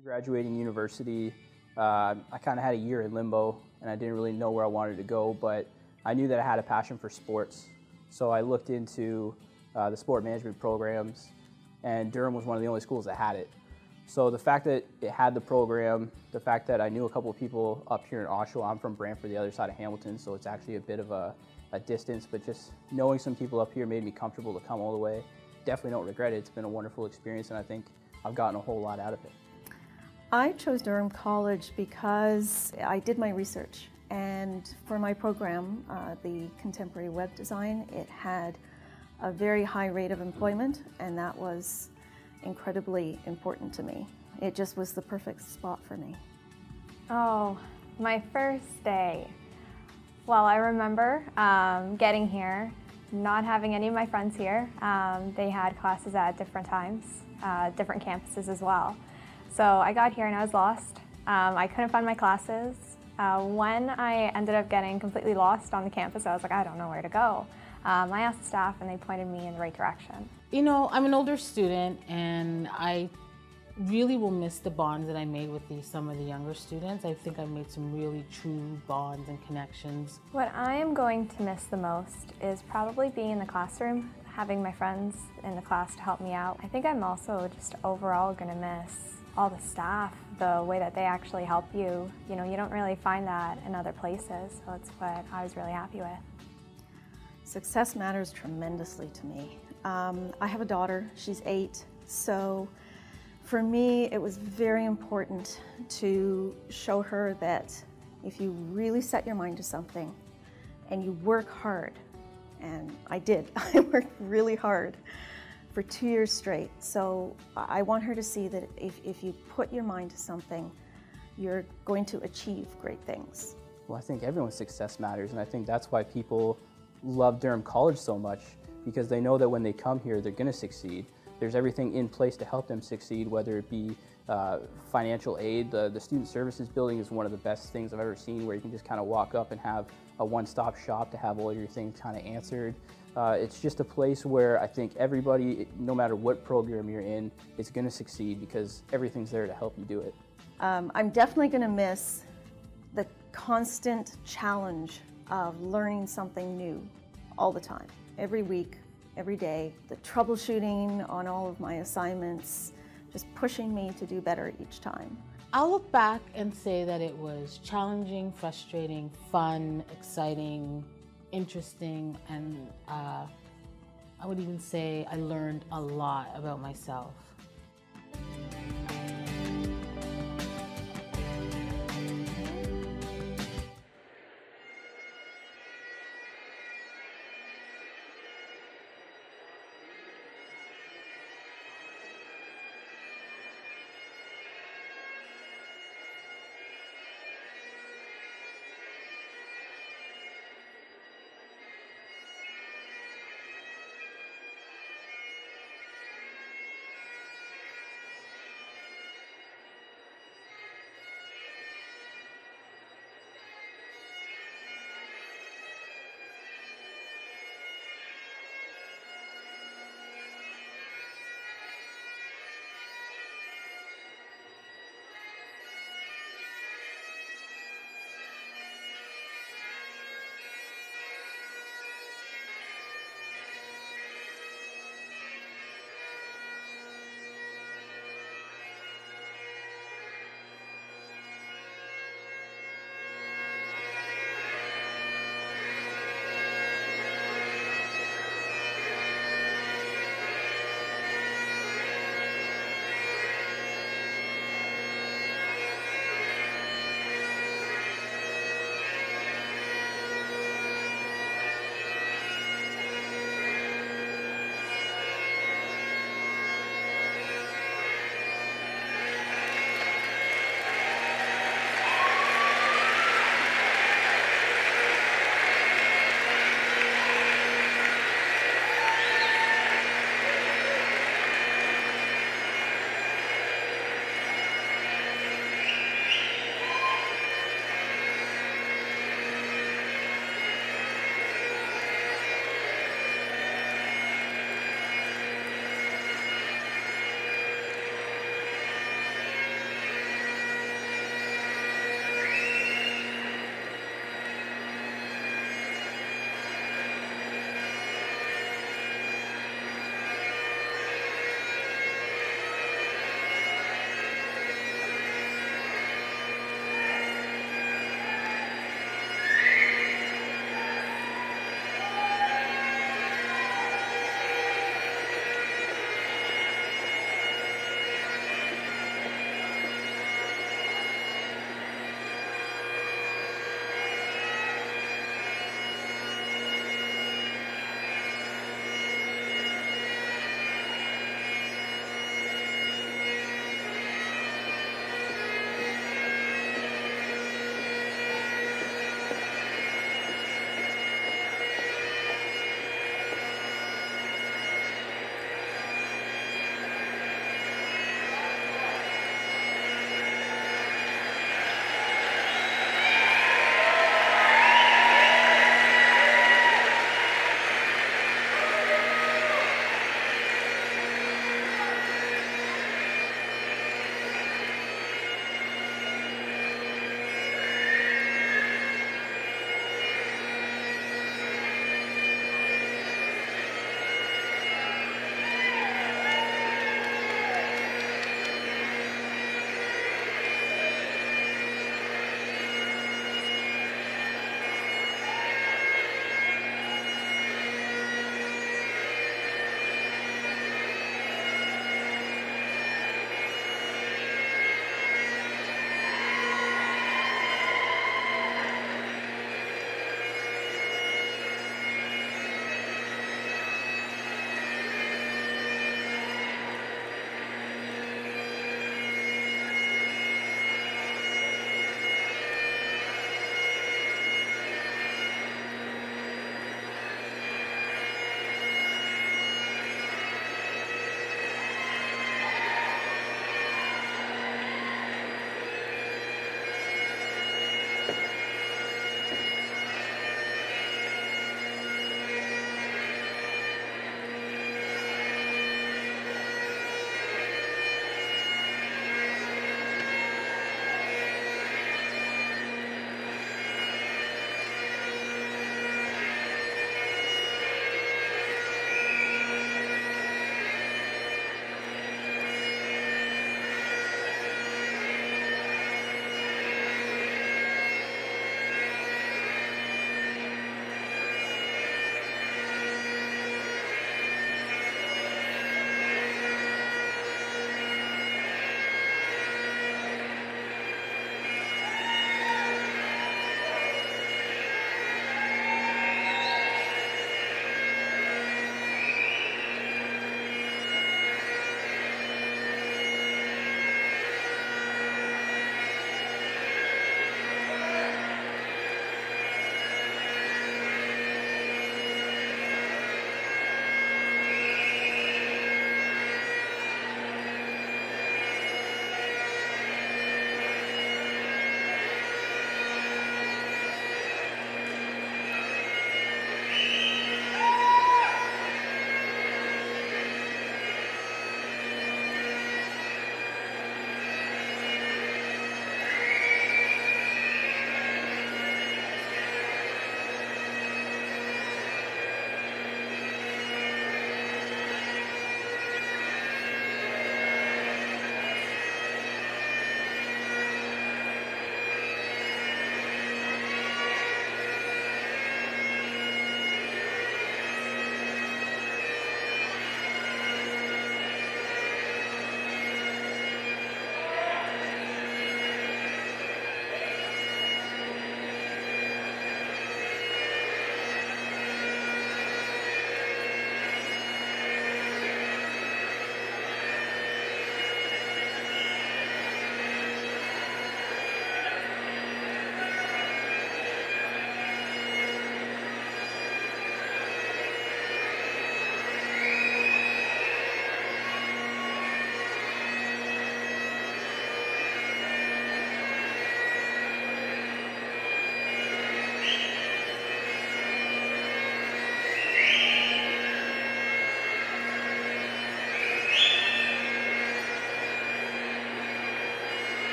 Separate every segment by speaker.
Speaker 1: After graduating university, I kind of had a year in limbo and I didn't really know where I wanted to go, but I knew that I had a passion for sports. So I looked into the sport management programs, and Durham was one of the only schools that had it. So the fact that it had the program, the fact that I knew a couple of people up here in Oshawa, I'm from Brantford, the other side of Hamilton, so it's actually a bit of a distance, but just knowing some people up here made me comfortable to come all the way. Definitely don't regret it. It's been a wonderful experience, and I think I've gotten a whole lot out of it.
Speaker 2: I chose Durham College because I did my research, and for my program, the contemporary web design, it had a very high rate of employment, and that was incredibly important to me. It just was the perfect spot for me.
Speaker 3: Oh, my first day. Well, I remember getting here, not having any of my friends here. They had classes at different times, different campuses as well. So I got here and I was lost. I couldn't find my classes. When I ended up getting completely lost on the campus, I was like, I don't know where to go. I asked the staff and they pointed me in the right direction.
Speaker 4: You know, I'm an older student and I really will miss the bonds that I made with some of the younger students. I think I made some really true bonds and connections.
Speaker 3: What I am going to miss the most is probably being in the classroom, having my friends in the class to help me out. I think I'm also just overall going to miss all the staff, the way that they actually help you. You know, you don't really find that in other places, so it's what I was really happy with.
Speaker 2: Success matters tremendously to me. I have a daughter, she's 8, so for me it was very important to show her that if you really set your mind to something and you work hard, and I did, I worked really hard for 2 years straight, so I want her to see that if you put your mind to something, you're going to achieve great things.
Speaker 1: Well, I think everyone's success matters, and I think that's why people love Durham College so much, because they know that when they come here, they're going to succeed. There's everything in place to help them succeed, whether it be financial aid. The Student Services Building is one of the best things I've ever seen, where you can just kind of walk up and have a one-stop shop to have all your things kind of answered. It's just a place where I think everybody, no matter what program you're in, is going to succeed because everything's there to help you do it.
Speaker 2: I'm definitely going to miss the constant challenge of learning something new all the time, every week, every day. The troubleshooting on all of my assignments, just pushing me to do better each time.
Speaker 4: I'll look back and say that it was challenging, frustrating, fun, exciting, interesting, and I would even say I learned a lot about myself.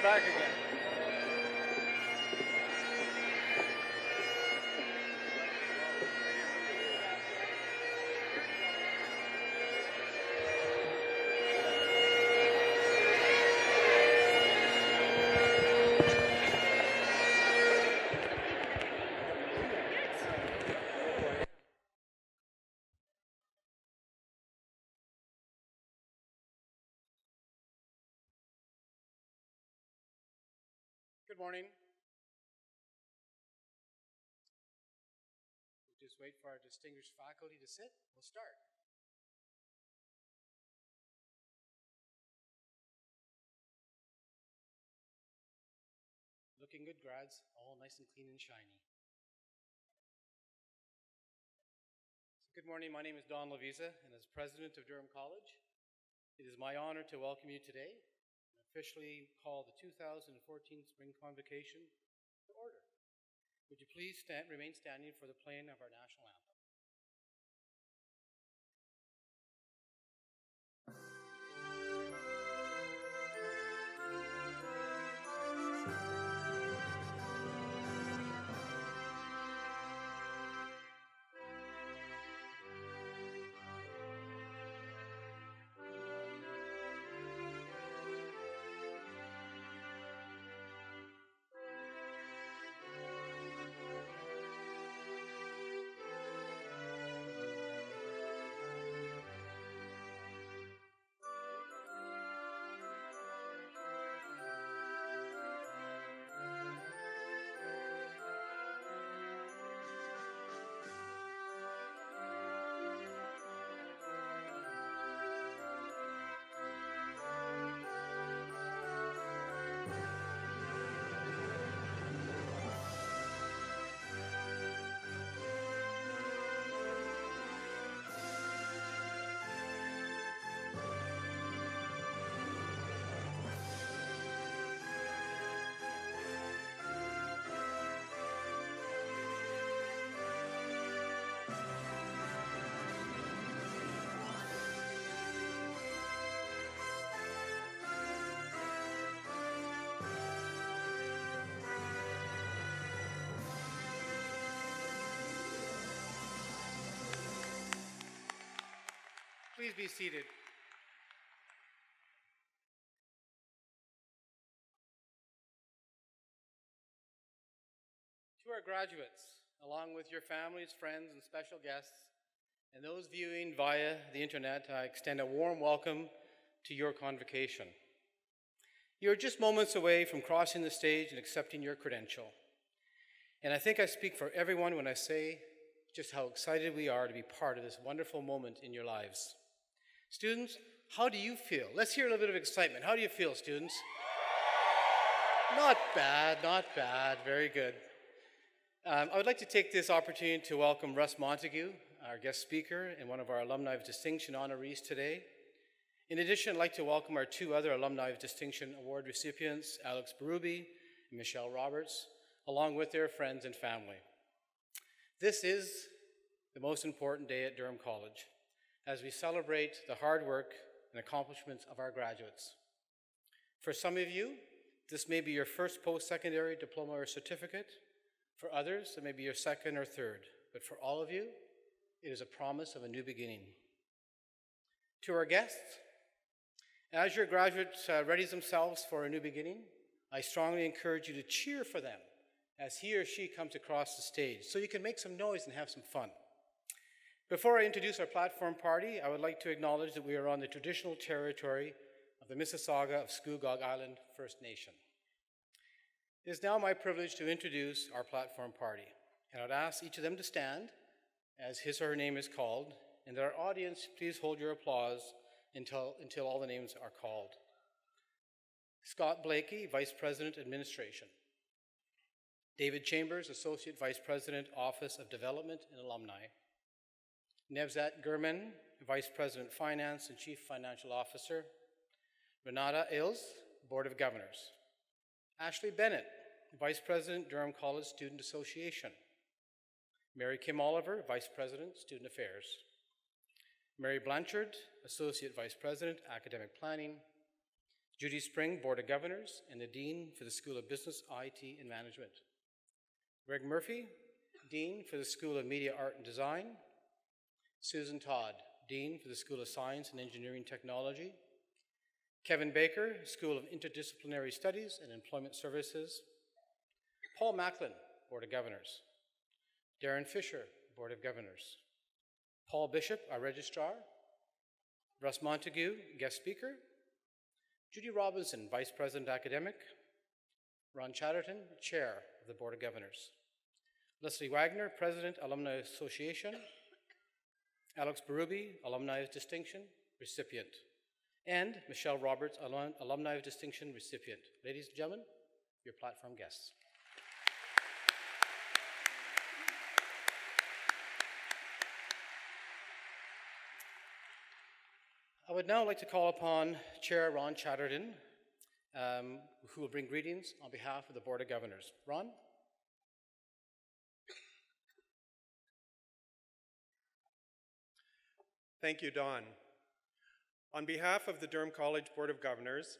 Speaker 5: back again. Good morning. We'll just wait for our distinguished faculty to sit. We'll start. Looking good, grads, all nice and clean and shiny. So good morning, my name is Don Lavisa, and as president of Durham College, it is my honor to welcome you today and officially call the 2014 Spring Convocation to order. Would you please remain standing for the playing of our national anthem? Please be seated. To our graduates, along with your families, friends, and special guests, and those viewing via the internet, I extend a warm welcome to your convocation. You're just moments away from crossing the stage and accepting your credential. And I think I speak for everyone when I say just how excited we are to be part of this wonderful moment in your lives. Students, how do you feel? Let's hear a little bit of excitement. How do you feel, students? Not bad, not bad. Very good. I would like to take this opportunity to welcome Russ Montague, our guest speaker and one of our Alumni of Distinction honorees today. In addition, I'd like to welcome our two other Alumni of Distinction Award recipients, Alex Berube and Michelle Roberts, along with their friends and family. This is the most important day at Durham College, as we celebrate the hard work and accomplishments of our graduates. For some of you, this may be your first post-secondary diploma or certificate. For others, it may be your second or third. But for all of you, it is a promise of a new beginning. To our guests, as your graduates ready themselves for a new beginning, I strongly encourage you to cheer for them as he or she comes across the stage, so you can make some noise and have some fun. Before I introduce our platform party, I would like to acknowledge that we are on the traditional territory of the Mississauga of Scugog Island First Nation. It is now my privilege to introduce our platform party, and I would ask each of them to stand as his or her name is called, and that our audience please hold your applause until all the names are called. Scott Blakey, Vice President, Administration. David Chambers, Associate Vice President, Office of Development and Alumni. Nevzat Gurman, Vice President, Finance and Chief Financial Officer. Renata Ills, Board of Governors. Ashley Bennett, Vice President, Durham College Student Association. Mary Kim Oliver, Vice President, Student Affairs. Mary Blanchard, Associate Vice President, Academic Planning. Judy Spring, Board of Governors, and the Dean for the School of Business, IT, and Management. Greg Murphy, Dean for the School of Media, Art, and Design. Susan Todd, Dean for the School of Science and Engineering Technology. Kevin Baker, School of Interdisciplinary Studies and Employment Services. Paul Macklin, Board of Governors. Darren Fisher, Board of Governors. Paul Bishop, our Registrar. Russ Montague, Guest Speaker. Judy Robinson, Vice President Academic. Ron Chatterton, Chair of the Board of Governors. Leslie Wagner, President, Alumni Association. Alex Berube, Alumni of Distinction, recipient. And Michelle Roberts, Alumni of Distinction, recipient. Ladies and gentlemen, your platform guests. I would now like to call upon Chair Ron Chatterton, who will bring greetings on behalf of the Board of Governors. Ron?
Speaker 6: Thank you, Don. On behalf of the Durham College Board of Governors,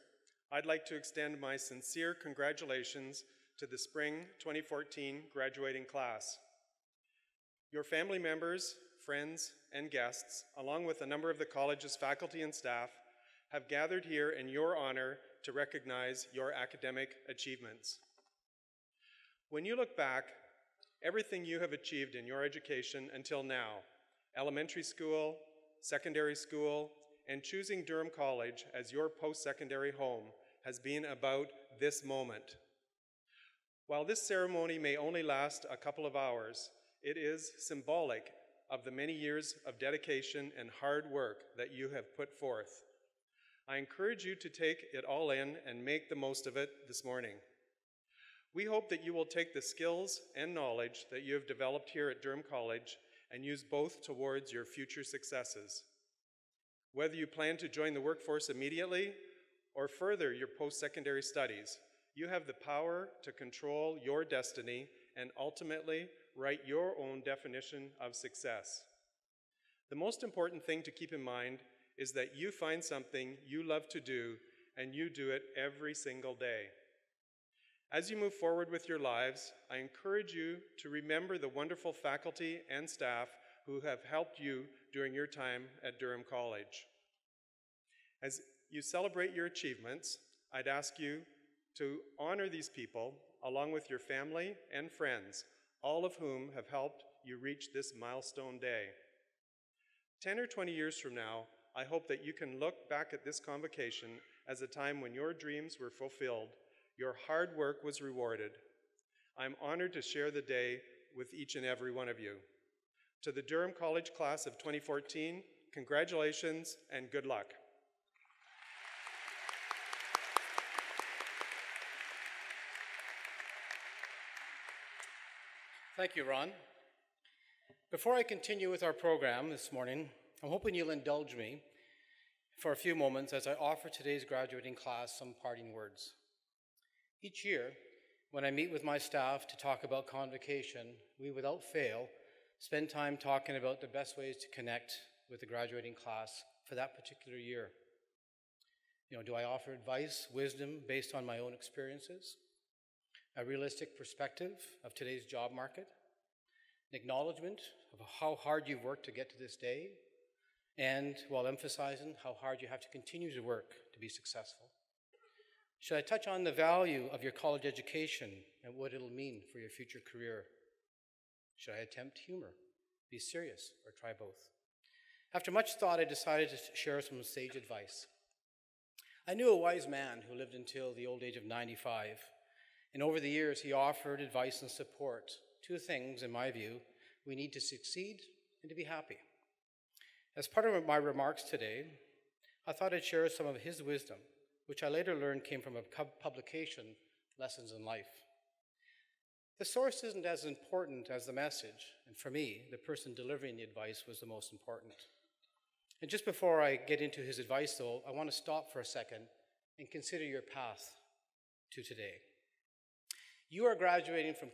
Speaker 6: I'd like to extend my sincere congratulations to the Spring 2014 graduating class. Your family members, friends, and guests, along with a number of the college's faculty and staff, have gathered here in your honor to recognize your academic achievements. When you look back, everything you have achieved in your education until now, elementary school, secondary school, and choosing Durham College as your post-secondary home has been about this moment. While this ceremony may only last a couple of hours, it is symbolic of the many years of dedication and hard work that you have put forth. I encourage you to take it all in and make the most of it this morning. We hope that you will take the skills and knowledge that you have developed here at Durham College and use both towards your future successes. Whether you plan to join the workforce immediately or further your post-secondary studies, you have the power to control your destiny and ultimately write your own definition of success. The most important thing to keep in mind is that you find something you love to do and you do it every single day. As you move forward with your lives, I encourage you to remember the wonderful faculty and staff who have helped you during your time at Durham College. As you celebrate your achievements, I'd ask you to honor these people along with your family and friends, all of whom have helped you reach this milestone day. 10 or 20 years from now, I hope that you can look back at this convocation as a time when your dreams were fulfilled, your hard work was rewarded. I'm honored to share the day with each and every one of you. To the Durham College class of 2014, congratulations and good luck.
Speaker 5: Thank you, Ron. Before I continue with our program this morning, I'm hoping you'll indulge me for a few moments as I offer today's graduating class some parting words. Each year, when I meet with my staff to talk about Convocation, we, without fail, spend time talking about the best ways to connect with the graduating class for that particular year. Do I offer advice, wisdom based on my own experiences? A realistic perspective of today's job market? An acknowledgement of how hard you've worked to get to this day, and while emphasizing how hard you have to continue to work to be successful? Should I touch on the value of your college education and what it'll mean for your future career? Should I attempt humor, be serious, or try both? After much thought, I decided to share some sage advice. I knew a wise man who lived until the old age of 95, and over the years he offered advice and support. Two things, in my view: we need to succeed and to be happy. As part of my remarks today, I thought I'd share some of his wisdom, which I later learned came from a publication, Lessons in Life. The source isn't as important as the message, and for me, the person delivering the advice was the most important. And just before I get into his advice, though, I want to stop for a second and consider your path to today. You are graduating from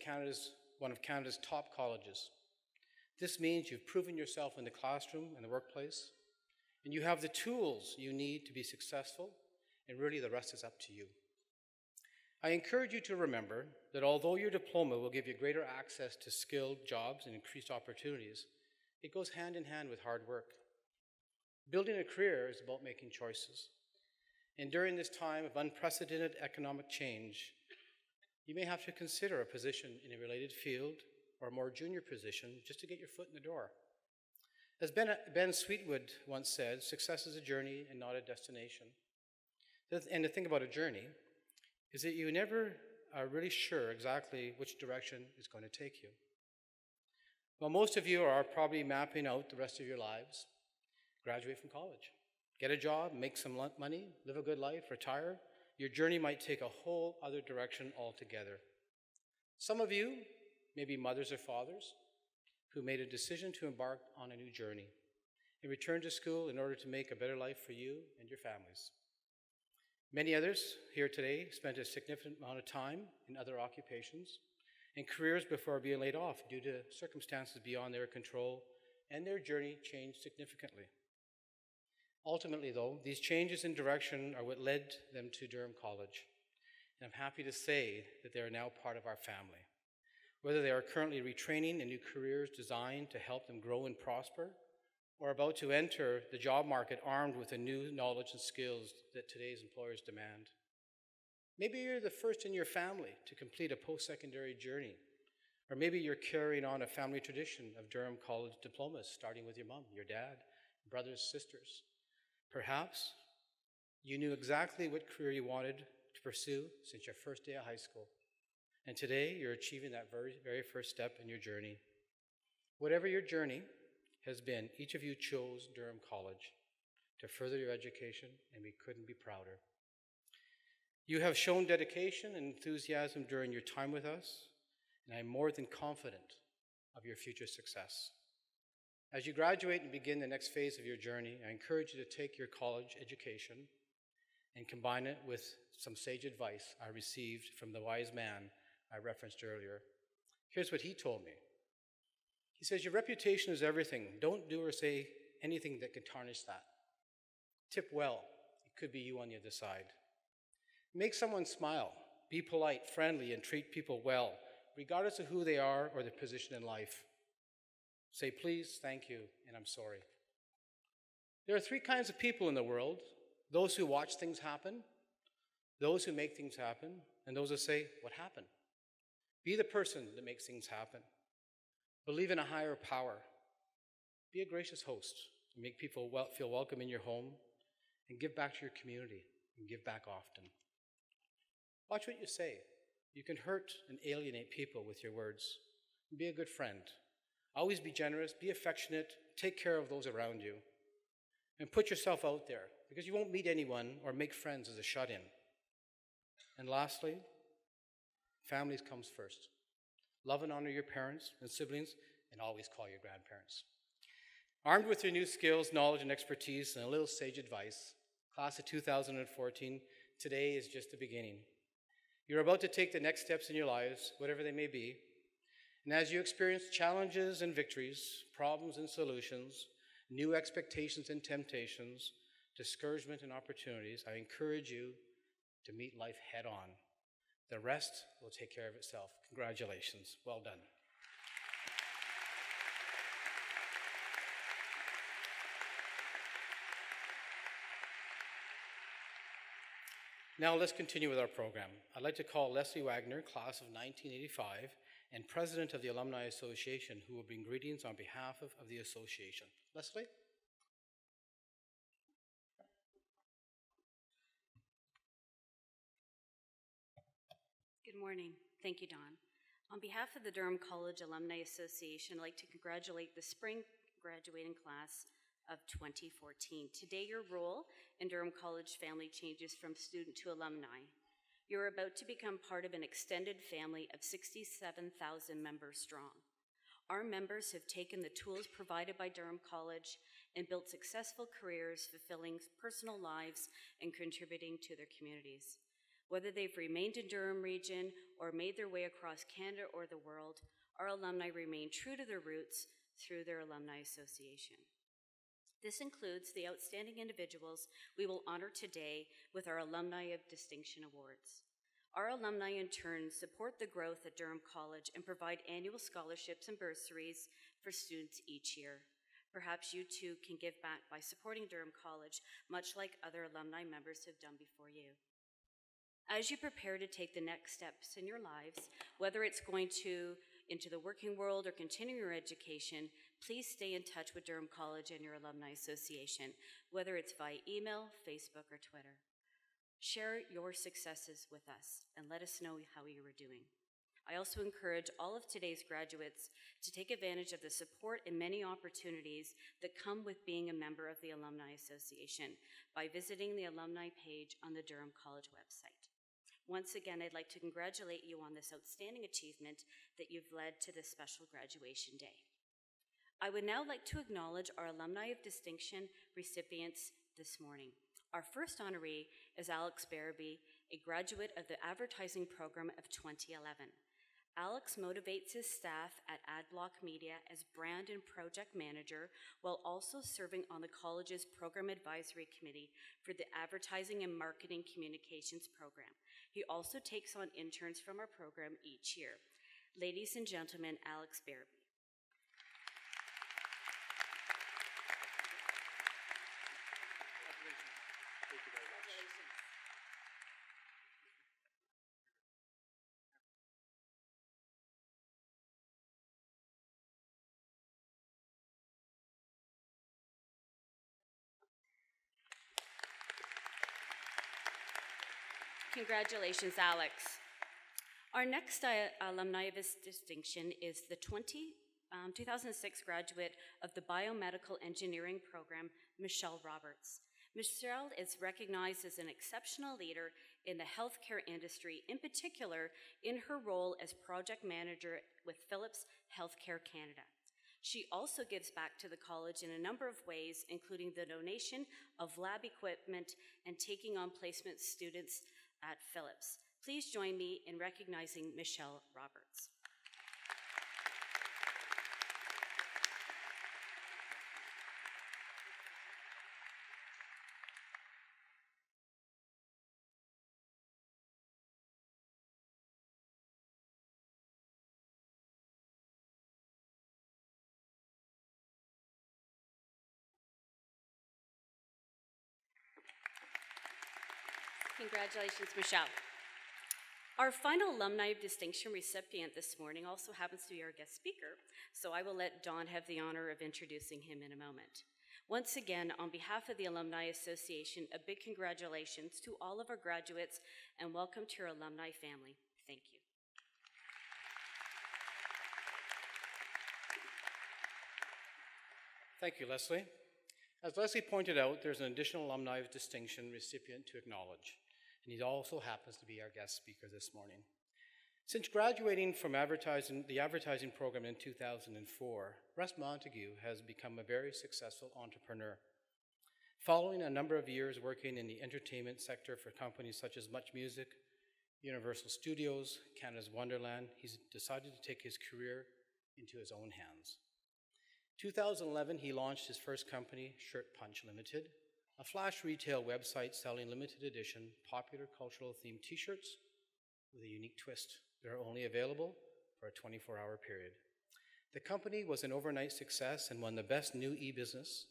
Speaker 5: one of Canada's top colleges. This means you've proven yourself in the classroom and the workplace, and you have the tools you need to be successful and really the rest is up to you. I encourage you to remember that although your diploma will give you greater access to skilled jobs and increased opportunities, it goes hand in hand with hard work. Building a career is about making choices. And during this time of unprecedented economic change, you may have to consider a position in a related field or a more junior position just to get your foot in the door. As Ben Sweetwood once said, success is a journey and not a destination. And the thing about a journey is that you never are really sure exactly which direction it's going to take you. Well, most of you are probably mapping out the rest of your lives. Graduate from college, get a job, make some money, live a good life, retire. Your journey might take a whole other direction altogether. Some of you may be mothers or fathers who made a decision to embark on a new journey and return to school in order to make a better life for you and your families. Many others here today spent a significant amount of time in other occupations and careers before being laid off due to circumstances beyond their control, and their journey changed significantly. Ultimately, though, these changes in direction are what led them to Durham College, and I'm happy to say that they are now part of our family. Whether they are currently retraining in new careers designed to help them grow and prosper, or about to enter the job market armed with the new knowledge and skills that today's employers demand. Maybe you're the first in your family to complete a post-secondary journey, or maybe you're carrying on a family tradition of Durham College diplomas, starting with your mom, your dad, brothers, sisters. Perhaps you knew exactly what career you wanted to pursue since your first day of high school, and today you're achieving that very first step in your journey. Whatever your journey has been, each of you chose Durham College to further your education, and we couldn't be prouder. You have shown dedication and enthusiasm during your time with us, and I'm more than confident of your future success. As you graduate and begin the next phase of your journey, I encourage you to take your college education and combine it with some sage advice I received from the wise man I referenced earlier. Here's what he told me. He says, your reputation is everything. Don't do or say anything that can tarnish that. Tip well. It could be you on the other side. Make someone smile. Be polite, friendly, and treat people well, regardless of who they are or their position in life. Say please, thank you, and I'm sorry. There are three kinds of people in the world: those who watch things happen, those who make things happen, and those who say, what happened? Be the person that makes things happen. Believe in a higher power. Be a gracious host and make people feel welcome in your home, and give back to your community and give back often. Watch what you say. You can hurt and alienate people with your words. Be a good friend. Always be generous, be affectionate, take care of those around you, and put yourself out there, because you won't meet anyone or make friends as a shut-in. And lastly, families comes first. Love and honor your parents and siblings, and always call your grandparents. Armed with your new skills, knowledge, and expertise, and a little sage advice, class of 2014, today is just the beginning. You're about to take the next steps in your lives, whatever they may be, and as you experience challenges and victories, problems and solutions, new expectations and temptations, discouragement and opportunities, I encourage you to meet life head on. The rest will take care of itself. Congratulations. Well done. Now let's continue with our program. I'd like to call Leslie Wagner, class of 1985, and president of the Alumni Association, who will bring greetings on behalf of the association. Leslie?
Speaker 7: Good morning. Thank you, Don. On behalf of the Durham College Alumni Association, I'd like to congratulate the spring graduating class of 2014. Today, your role in Durham College family changes from student to alumni. You're about to become part of an extended family of 67,000 members strong. Our members have taken the tools provided by Durham College and built successful careers, fulfilling personal lives and contributing to their communities. Whether they've remained in Durham region or made their way across Canada or the world, our alumni remain true to their roots through their Alumni Association. This includes the outstanding individuals we will honor today with our Alumni of Distinction Awards. Our alumni, in turn, support the growth at Durham College and provide annual scholarships and bursaries for students each year. Perhaps you too can give back by supporting Durham College, much like other alumni members have done before you. As you prepare to take the next steps in your lives, whether it's going into the working world or continuing your education, please stay in touch with Durham College and your Alumni Association, whether it's via email, Facebook, or Twitter. Share your successes with us and let us know how you are doing. I also encourage all of today's graduates to take advantage of the support and many opportunities that come with being a member of the Alumni Association by visiting the alumni page on the Durham College website. Once again, I'd like to congratulate you on this outstanding achievement that you've led to this special graduation day. I would now like to acknowledge our Alumni of Distinction recipients this morning. Our first honoree is Alex Barabee, a graduate of the advertising program of 2011. Alex motivates his staff at Adblock Media as brand and project manager while also serving on the college's program advisory committee for the advertising and marketing communications program. He also takes on interns from our program each year. Ladies and gentlemen, Alex Barabee. Congratulations, Alex. Our next alumni of this distinction is the 2006 graduate of the Biomedical Engineering Program, Michelle Roberts. Michelle is recognized as an exceptional leader in the healthcare industry, in particular in her role as project manager with Philips Healthcare Canada. She also gives back to the college in a number of ways, including the donation of lab equipment and taking on placement students at Philips. Please join me in recognizing Michelle Roberts. Congratulations, Michelle. Our final Alumni of Distinction recipient this morning also happens to be our guest speaker, so I will let Don have the honor of introducing him in a moment. Once again, on behalf of the Alumni Association, a big congratulations to all of our graduates and welcome to your alumni family. Thank you.
Speaker 5: Thank you, Leslie. As Leslie pointed out, there's an additional Alumni of Distinction recipient to acknowledge, and he also happens to be our guest speaker this morning. Since graduating from the advertising program in 2004, Russ Montague has become a very successful entrepreneur. Following a number of years working in the entertainment sector for companies such as Much Music, Universal Studios, Canada's Wonderland, he's decided to take his career into his own hands. 2011, he launched his first company, Shirt Punch Limited, a flash retail website selling limited edition, popular cultural themed t-shirts with a unique twist. They're only available for a 24-hour period. The company was an overnight success and won the Best New E-Business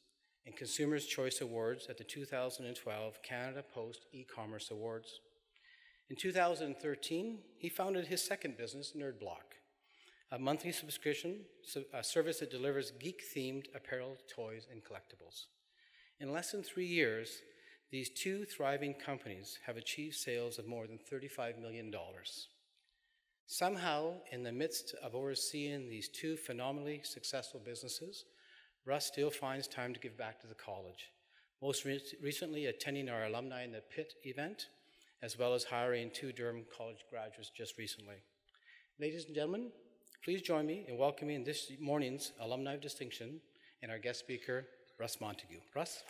Speaker 5: and Consumers' Choice Awards at the 2012 Canada Post E-Commerce Awards. In 2013, he founded his second business, NerdBlock, a monthly subscription service that delivers geek-themed apparel, toys, and collectibles. In less than 3 years, these two thriving companies have achieved sales of more than $35 million. Somehow, in the midst of overseeing these two phenomenally successful businesses, Russ still finds time to give back to the college, most recently attending our Alumni in the Pit event, as well as hiring 2 Durham College graduates just recently. Ladies and gentlemen, please join me in welcoming this morning's Alumni of Distinction and our guest speaker, Russ Montague. Russ?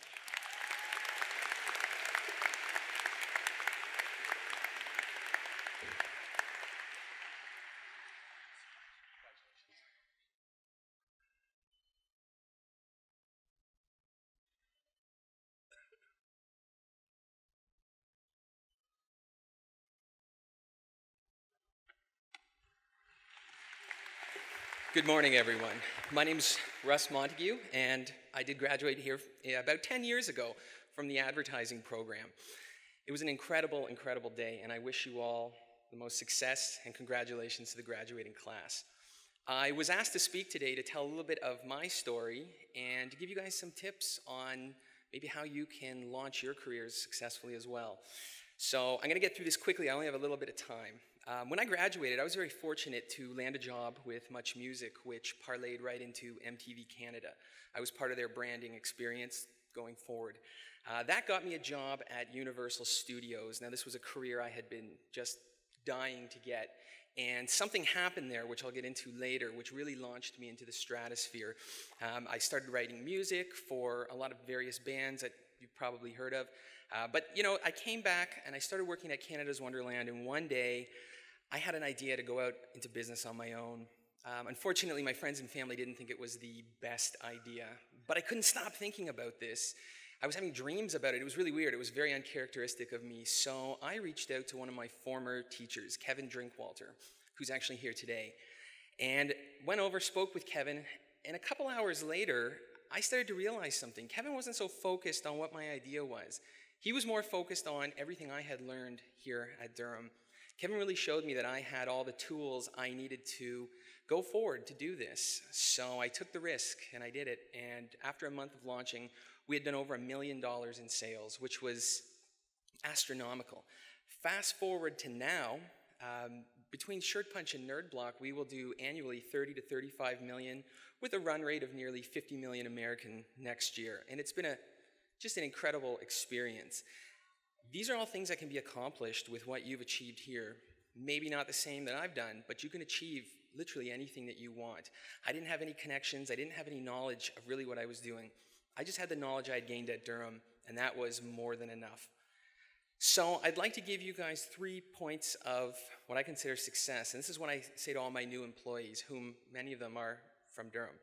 Speaker 8: Good morning, everyone. My name's Russ Montague, and I did graduate here about 10 years ago from the advertising program. It was an incredible, incredible day, and I wish you all the most success and congratulations to the graduating class. I was asked to speak today to tell a little bit of my story and to give you guys some tips on maybe how you can launch your careers successfully as well. So I'm going to get through this quickly. I only have a little bit of time. When I graduated, I was very fortunate to land a job with Much Music, which parlayed right into MTV Canada. I was part of their branding experience going forward. That got me a job at Universal Studios. Now, this was a career I had been just dying to get. And something happened there, which I'll get into later, which really launched me into the stratosphere. I started writing music for a lot of various bands that you've probably heard of. But, you know, I came back and I started working at Canada's Wonderland, and one day I had an idea to go out into business on my own. Unfortunately, my friends and family didn't think it was the best idea, but I couldn't stop thinking about this. I was having dreams about it. It was really weird. It was very uncharacteristic of me. So I reached out to one of my former teachers, Kevin Drinkwalter, who's actually here today, and went over, spoke with Kevin, and a couple hours later, I started to realize something. Kevin wasn't so focused on what my idea was. He was more focused on everything I had learned here at Durham. Kevin really showed me that I had all the tools I needed to go forward to do this. So I took the risk and I did it. And after a month of launching, we had done over $1 million in sales, which was astronomical. Fast forward to now, between Shirt Punch and Nerd Block, we will do annually 30 to 35 million with a run rate of nearly 50 million American next year. And it's been just an incredible experience. These are all things that can be accomplished with what you've achieved here. Maybe not the same that I've done, but you can achieve literally anything that you want. I didn't have any connections. I didn't have any knowledge of really what I was doing. I just had the knowledge I had gained at Durham, and that was more than enough. So I'd like to give you guys 3 points of what I consider success. And this is what I say to all my new employees, whom many of them are from Durham.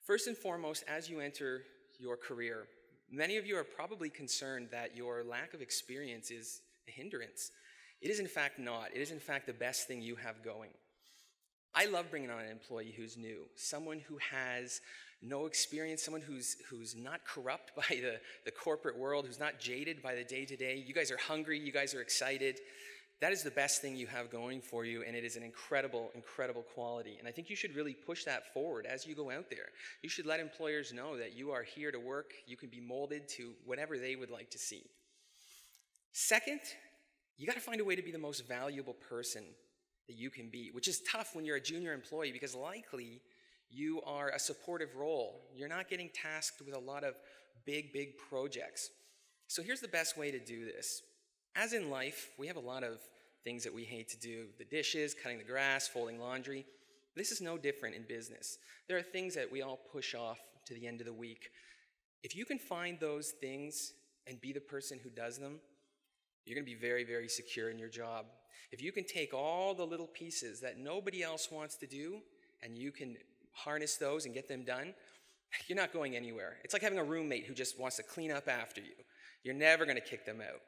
Speaker 8: First and foremost, as you enter your career, many of you are probably concerned that your lack of experience is a hindrance. It is in fact not. It is in fact the best thing you have going. I love bringing on an employee who's new, someone who has no experience, someone who's not corrupt by the corporate world, who's not jaded by the day-to-day. You guys are hungry, you guys are excited. That is the best thing you have going for you, and it is an incredible, incredible quality. And I think you should really push that forward as you go out there. You should let employers know that you are here to work, you can be molded to whatever they would like to see. Second, you got to find a way to be the most valuable person that you can be, which is tough when you're a junior employee because likely you are a supportive role. You're not getting tasked with a lot of big, big projects. So here's the best way to do this. As in life, we have a lot of things that we hate to do. The dishes, cutting the grass, folding laundry. This is no different in business. There are things that we all push off to the end of the week. If you can find those things and be the person who does them, you're going to be very, very secure in your job. If you can take all the little pieces that nobody else wants to do and you can harness those and get them done, you're not going anywhere. It's like having a roommate who just wants to clean up after you. You're never going to kick them out.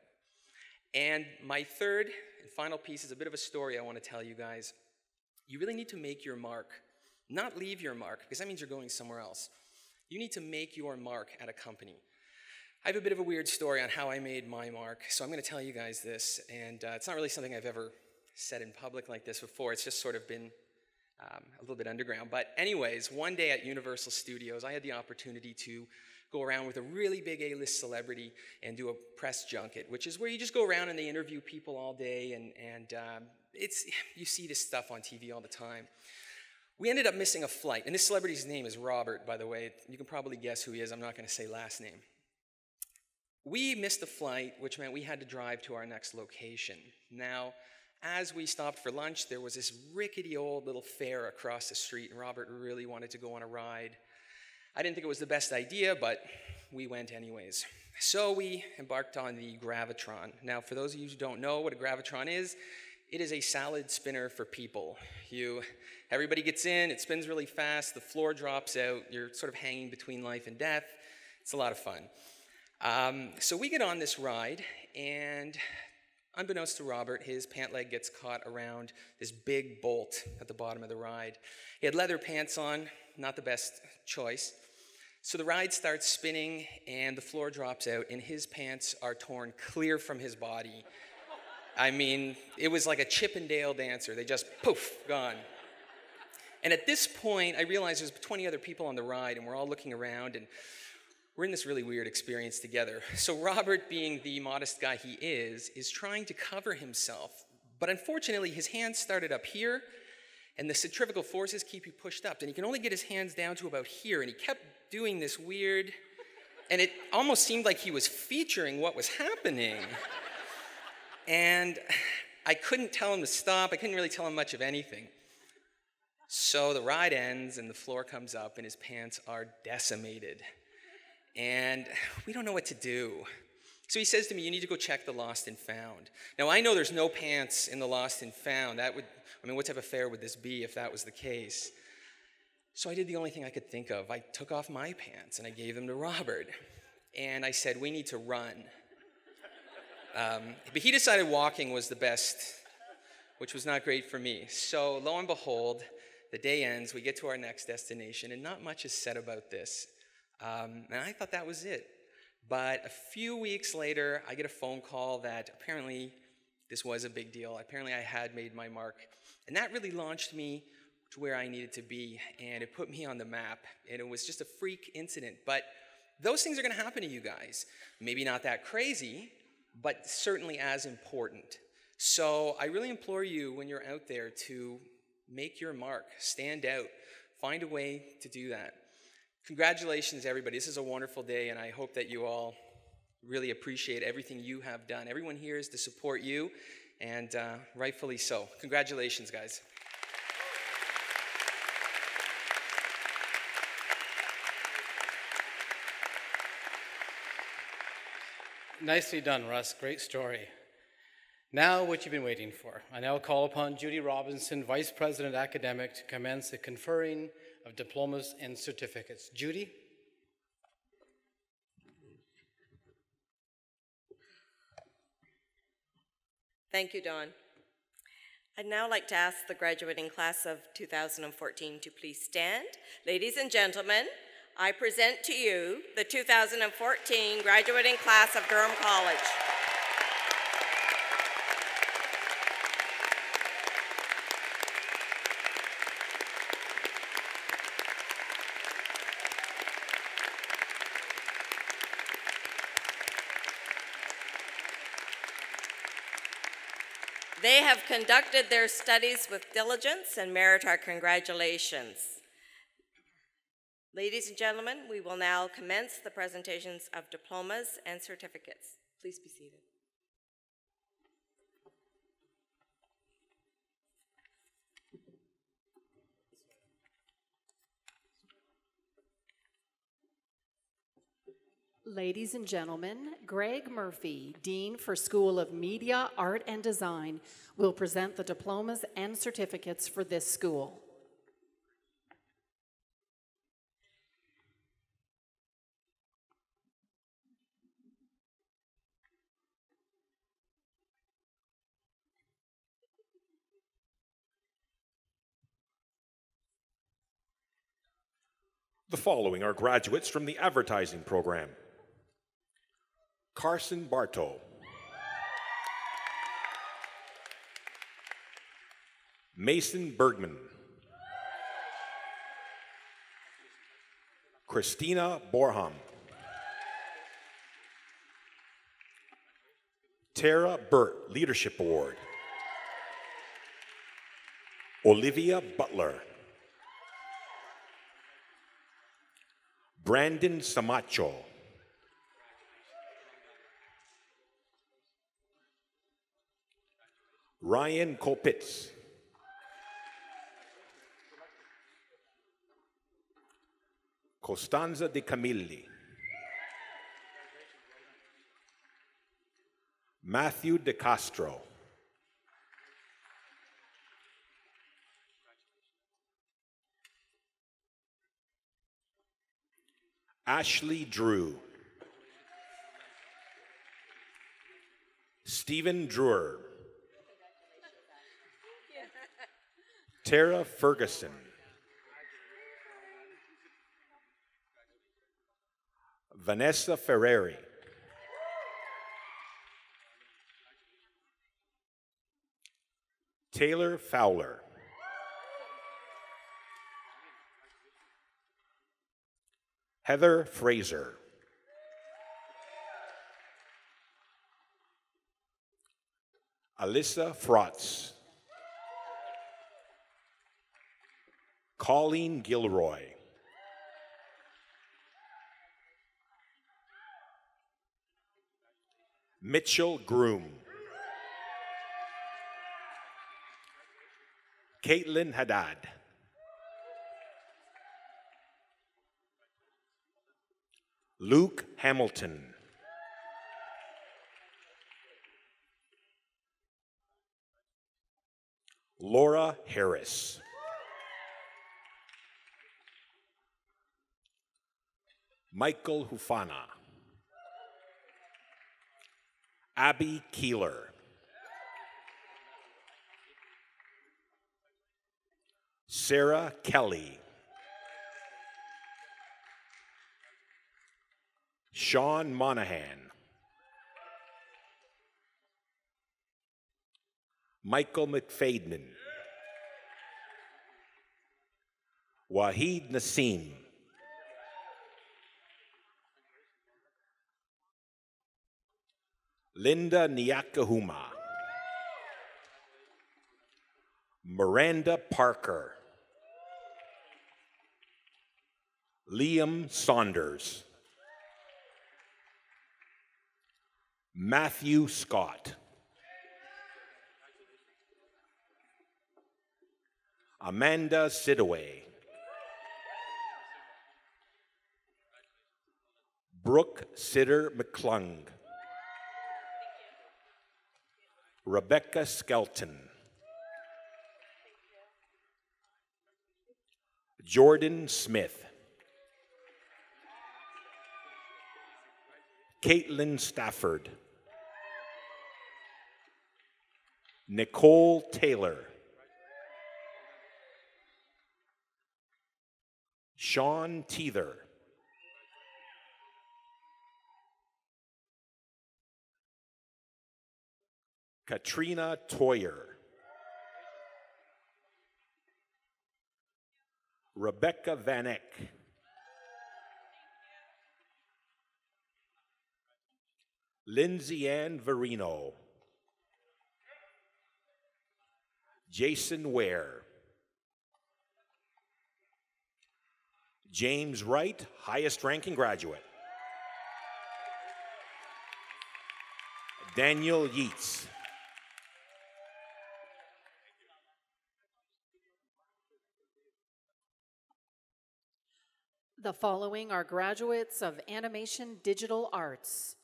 Speaker 8: And my third and final piece is a bit of a story I want to tell you guys. You really need to make your mark, not leave your mark, because that means you're going somewhere else. You need to make your mark at a company. I have a bit of a weird story on how I made my mark, so I'm going to tell you guys this, and it's not really something I've ever said in public like this before. It's just sort of been a little bit underground. But anyways, one day at Universal Studios, I had the opportunity to go around with a really big A-list celebrity and do a press junket, which is where you just go around and they interview people all day, and you see this stuff on TV all the time. We ended up missing a flight, and this celebrity's name is Robert, by the way. You can probably guess who he is. I'm not going to say last name. We missed a flight, which meant we had to drive to our next location. Now, as we stopped for lunch, there was this rickety old little fair across the street, and Robert really wanted to go on a ride. I didn't think it was the best idea, but we went anyways. So we embarked on the Gravitron. Now, for those of you who don't know what a Gravitron is, it is a salad spinner for people. Everybody gets in, it spins really fast, the floor drops out, you're sort of hanging between life and death. It's a lot of fun. So we get on this ride, and unbeknownst to Robert, his pant leg gets caught around this big bolt at the bottom of the ride. He had leather pants on, not the best choice. So the ride starts spinning and the floor drops out and his pants are torn clear from his body. I mean, it was like a Chippendale dancer. They just, poof, gone. And at this point, I realized there's 20 other people on the ride and we're all looking around and we're in this really weird experience together. So Robert, being the modest guy he is trying to cover himself. But unfortunately, his hands started up here and the centrifugal forces keep you pushed up. And he can only get his hands down to about here. And he kept doing this weird, and it almost seemed like he was featuring what was happening. And I couldn't tell him to stop. I couldn't really tell him much of anything. So the ride ends and the floor comes up and his pants are decimated. And we don't know what to do. So he says to me, you need to go check the lost and found. Now I know there's no pants in the lost and found. What type of fare would this be if that was the case? So I did the only thing I could think of. I took off my pants and I gave them to Robert. And I said, we need to run. But he decided walking was the best, which was not great for me. So lo and behold, the day ends, we get to our next destination, and not much is said about this. And I thought that was it. But a few weeks later, I get a phone call that apparently this was a big deal. Apparently I had made my mark. And that really launched me to where I needed to be, and it put me on the map. And it was just a freak incident. But those things are going to happen to you guys. Maybe not that crazy, but certainly as important. So I really implore you when you're out there to make your mark, stand out, find a way to do that. Congratulations, everybody. This is a wonderful day, and I hope that you all really appreciate everything you have done. Everyone here is to support you, and rightfully so. Congratulations, guys.
Speaker 5: Nicely done, Russ. Great story. Now, what you've been waiting for. I now call upon Judy Robinson, Vice President Academic, to commence the conferring of diplomas and certificates. Judy?
Speaker 9: Thank you, Don. I'd now like to ask the graduating class of 2014 to please stand. Ladies and gentlemen, I present to you the 2014 graduating class of Durham College. They have conducted their studies with diligence and merit our congratulations. Ladies and gentlemen, we will now commence the presentations of diplomas and certificates. Please be seated.
Speaker 10: Ladies and gentlemen, Greg Murphy, Dean for School of Media, Art and Design, will present the diplomas and certificates for this school.
Speaker 11: The following are graduates from the advertising program. Carson Bartow. Mason Bergman. Christina Borham. Tara Burt, Leadership Award. Olivia Butler. Brandon Samacho. Ryan Kopitz. Costanza De Camilli. Matthew De Castro. Ashley Drew. Stephen Drewer. Tara Ferguson. Vanessa Ferreri. Taylor Fowler. Heather Fraser. Alyssa Frotz. Colleen Gilroy. Mitchell Groom. Caitlin Haddad. Luke Hamilton. Laura Harris. Michael Hufana. Abby Keeler. Sarah Kelly. Sean Monahan. Michael McFadden. Wahid Nassim. Linda Nyakahuma. Miranda Parker. Liam Saunders. Matthew Scott. Amanda Sidaway. Brooke Sitter McClung. Rebecca Skelton. Jordan Smith. Caitlin Stafford. Nicole Taylor. Sean Teether. Katrina Toyer. Rebecca Van Eck. Lindsay Ann Verino. Jason Ware. James Wright, highest ranking graduate. Daniel Yeats.
Speaker 10: The following are graduates of Animation Digital Arts.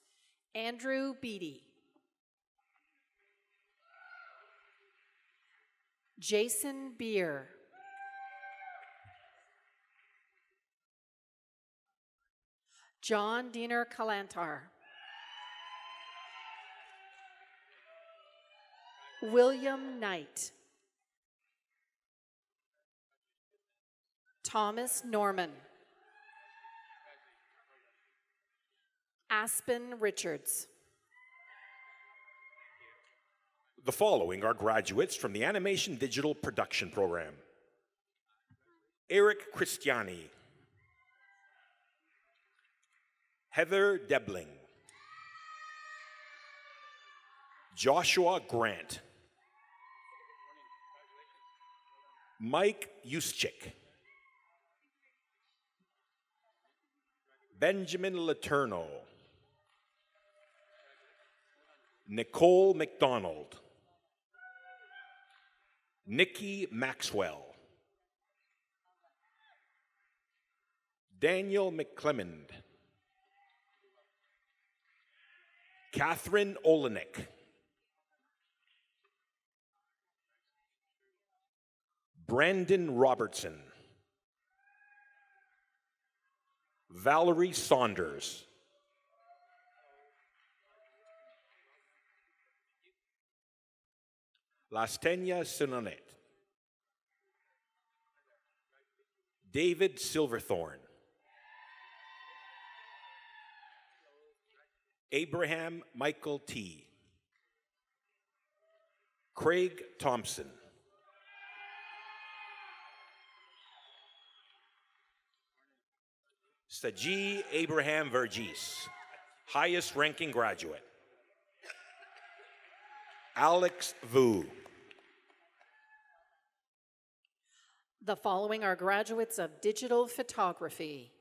Speaker 10: Andrew Beatty. Jason Beer. John Diener Kalantar. William Knight. Thomas Norman. Aspen Richards.
Speaker 11: The following are graduates from the Animation Digital Production Program. Eric Christiani. Heather Debling. Joshua Grant. Mike Yuschik. Benjamin Letourneau. Nicole McDonald. Nikki Maxwell. Daniel McClemmond. Catherine Olenek. Brandon Robertson. Valerie Saunders. Lastenia Sinonet. David Silverthorne. Abraham Michael T. Craig Thompson. Saji Abraham Vergis, highest ranking graduate. Alex Vu.
Speaker 10: The following are graduates of digital photography.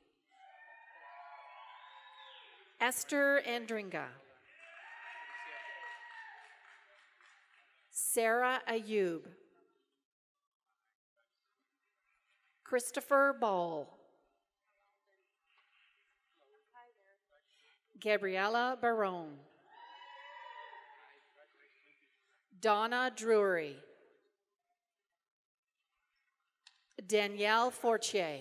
Speaker 10: Esther Andringa. Sarah Ayub. Christopher Ball. Gabriella Barone. Donna Drury. Danielle Fortier.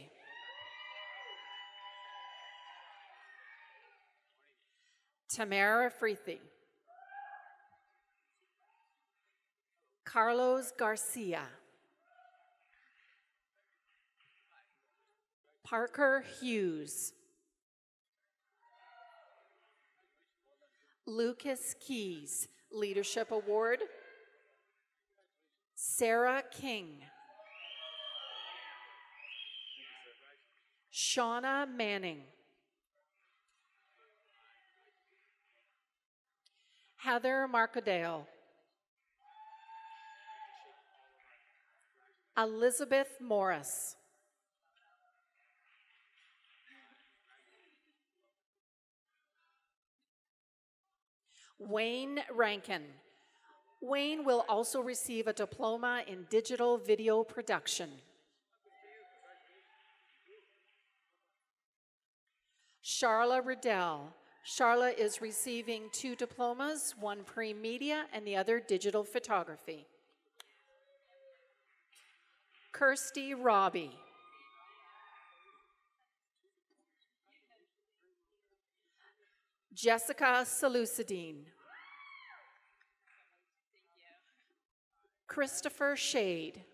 Speaker 10: Tamara Freethy. Carlos Garcia. Parker Hughes. Lucas Keys, Leadership Award. Sarah King. Shauna Manning. Heather Markadale. Elizabeth Morris. Wayne Rankin. Wayne will also receive a diploma in digital video production. Charla Riddell. Charla is receiving 2 diplomas, one pre-media and the other digital photography. Kirsty Robbie. Jessica Salucidine. Christopher Shade.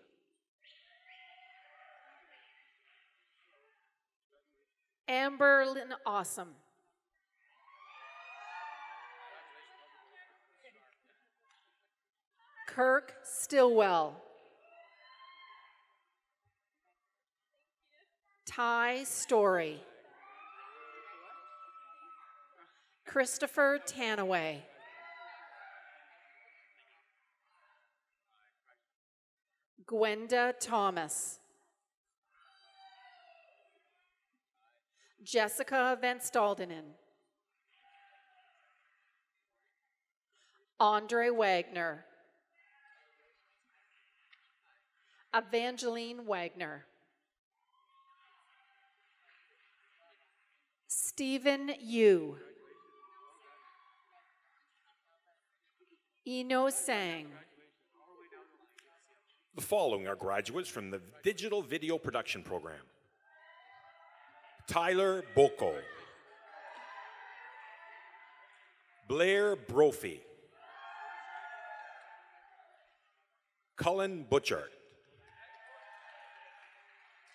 Speaker 10: Amber Lynn Awesome. Kirk Stillwell. Ty Story. Christopher Tanaway. Gwenda Thomas. Jessica Van Staldenen. Andre Wagner. Evangeline Wagner. Stephen Yu. Eno Sang.
Speaker 11: The following are graduates from the Digital Video Production Program. Tyler Boko. Blair Brophy. Cullen Butchert.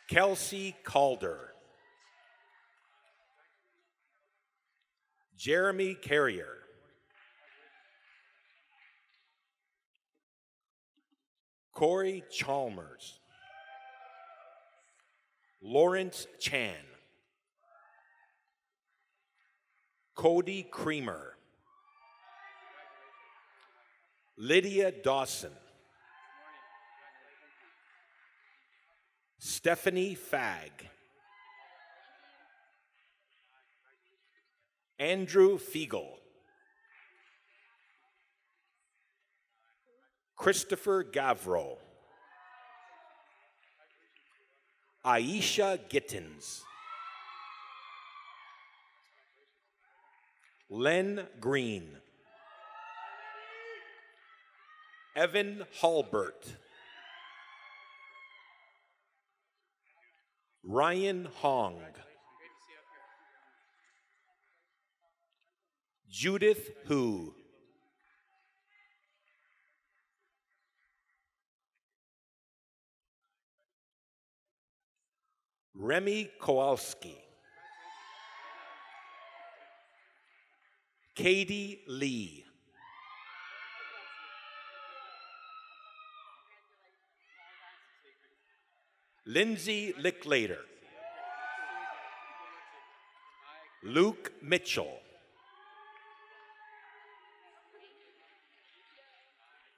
Speaker 11: Kelsey Calder. Jeremy Carrier. Corey Chalmers. Lawrence Chan. Cody Creamer. Lydia Dawson. Stephanie Fagg. Andrew Fiegel. Christopher Gavro. Aisha Gittins. Len Green. Evan Halbert. Ryan Hong. Judith Hu. Remy Kowalski. Katie Lee. Lindsay Licklater. Luke Mitchell.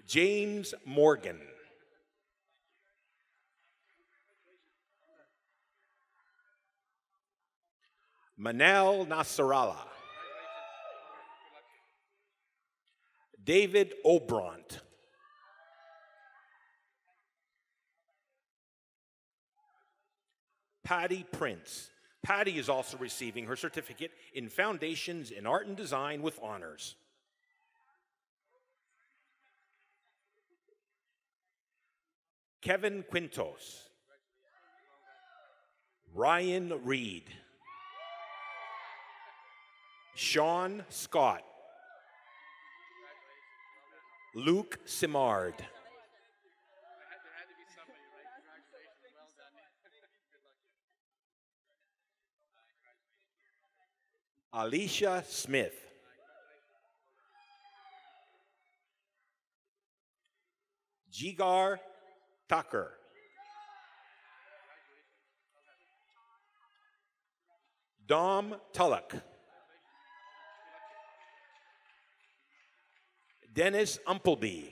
Speaker 11: James Morgan. Manal Nasrallah. David Obront. Patty Prince. Patty is also receiving her certificate in Foundations in Art and Design with honors. Kevin Quintos. Ryan Reed. Sean Scott. Luke Simard. Alicia Smith. Jigar Tucker. Dom Tullock. Dennis Umpleby.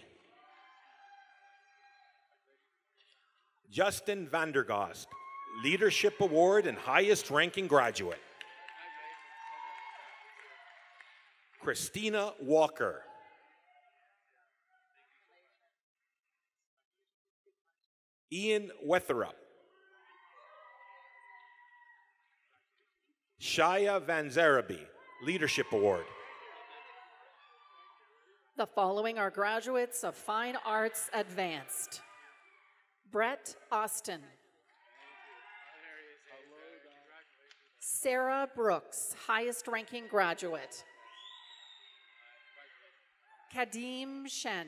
Speaker 11: Justin Vandergost, Leadership Award and highest ranking graduate. Christina Walker. Ian Wetherup. Shia Van Zaraby, Leadership Award.
Speaker 10: The following are graduates of Fine Arts Advanced. Brett Austin. Sarah Brooks, highest ranking graduate. Kadim Shen.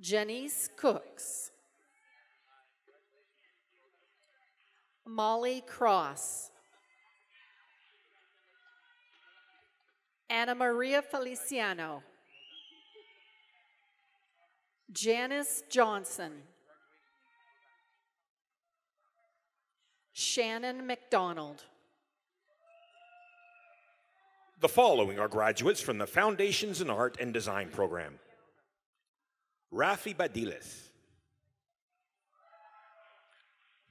Speaker 10: Janice Cooks. Molly Cross. Anna Maria Feliciano. Janice Johnson. Shannon McDonald.
Speaker 11: The following are graduates from the Foundations in Art and Design program. Rafi Badilis.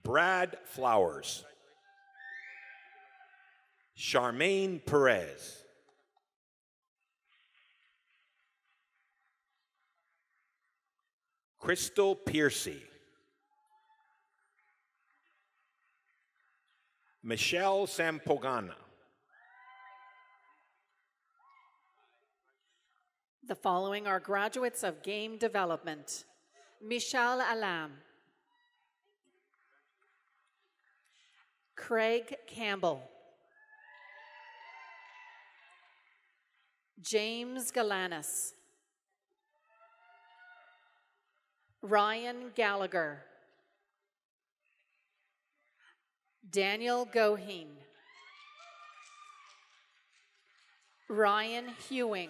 Speaker 11: Brad Flowers. Charmaine Perez. Crystal Piercy. Michelle Sampogana.
Speaker 10: The following are graduates of Game Development. Michelle Alam. Craig Campbell. James Galanis. Ryan Gallagher. Daniel Goheen. Ryan Hewing.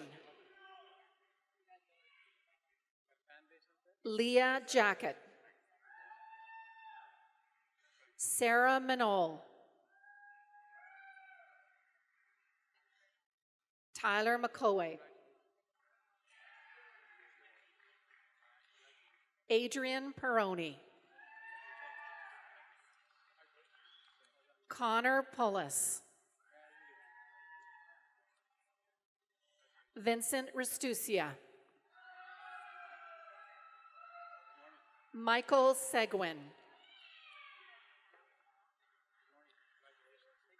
Speaker 10: Leah Jacket. Sarah Manol. Tyler McCoy. Adrian Peroni. Connor Pullis. Vincent Restucia. Michael Seguin.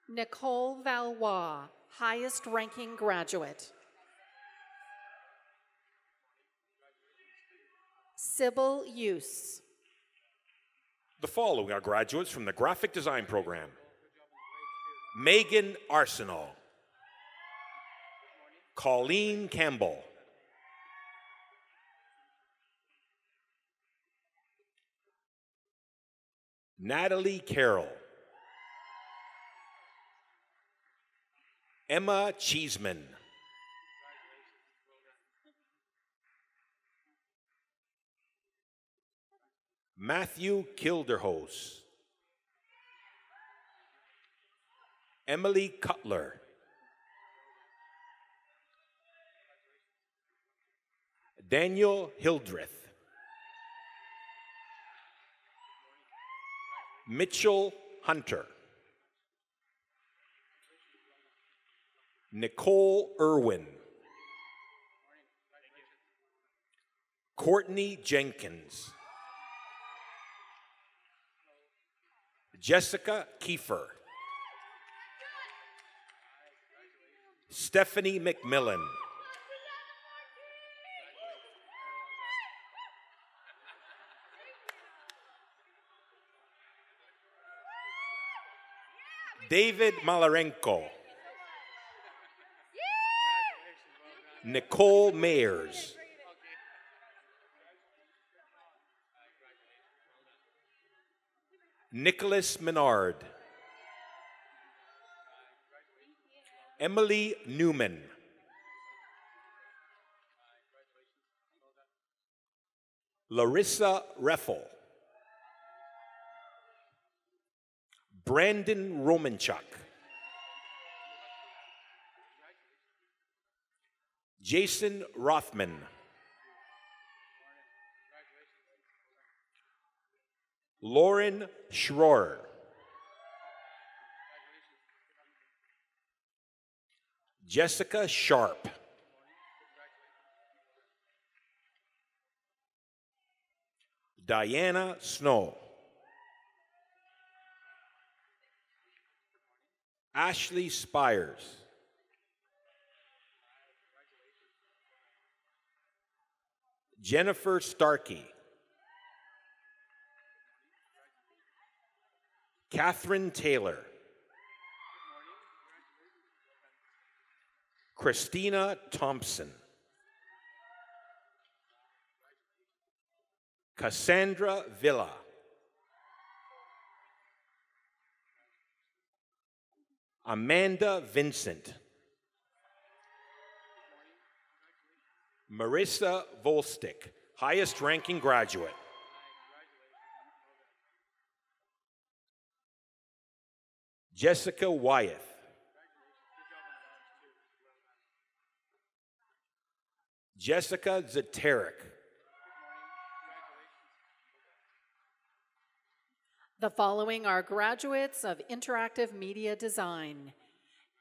Speaker 10: Nicole Valois, highest ranking graduate. Sybil Use.
Speaker 11: The following are graduates from the Graphic Design program. Megan Arsenal. Colleen Campbell. Natalie Carroll. Emma Cheeseman. Matthew Kilderhose. Emily Cutler. Daniel Hildreth. Mitchell Hunter. Nicole Irwin. Courtney Jenkins. Jessica Kiefer. Stephanie McMillan. David Malarenko. Nicole Mayers. Nicholas Menard. Emily Newman. Larissa Reffel. Brandon Romanchuk. Jason Rothman. Lauren Schroer. Jessica Sharp. Diana Snow. Ashley Spires. Jennifer Starkey. Catherine Taylor. Christina Thompson. Cassandra Villa. Amanda Vincent. Marissa Volstick, highest ranking graduate. Jessica Wyeth. Jessica Zeterik.
Speaker 10: The following are graduates of Interactive Media Design.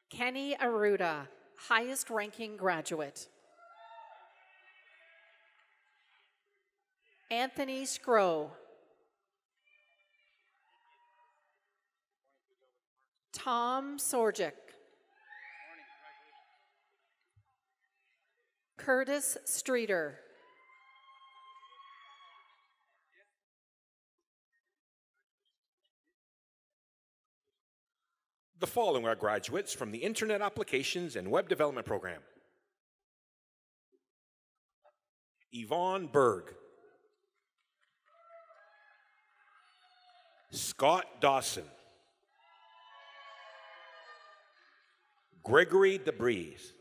Speaker 10: Kenny Aruda, highest ranking graduate. Anthony Scrow. Tom Sorgic. Curtis Streeter.
Speaker 11: The following are graduates from the Internet Applications and Web Development Program. Yvonne Berg. Scott Dawson. Gregory DeBreeze.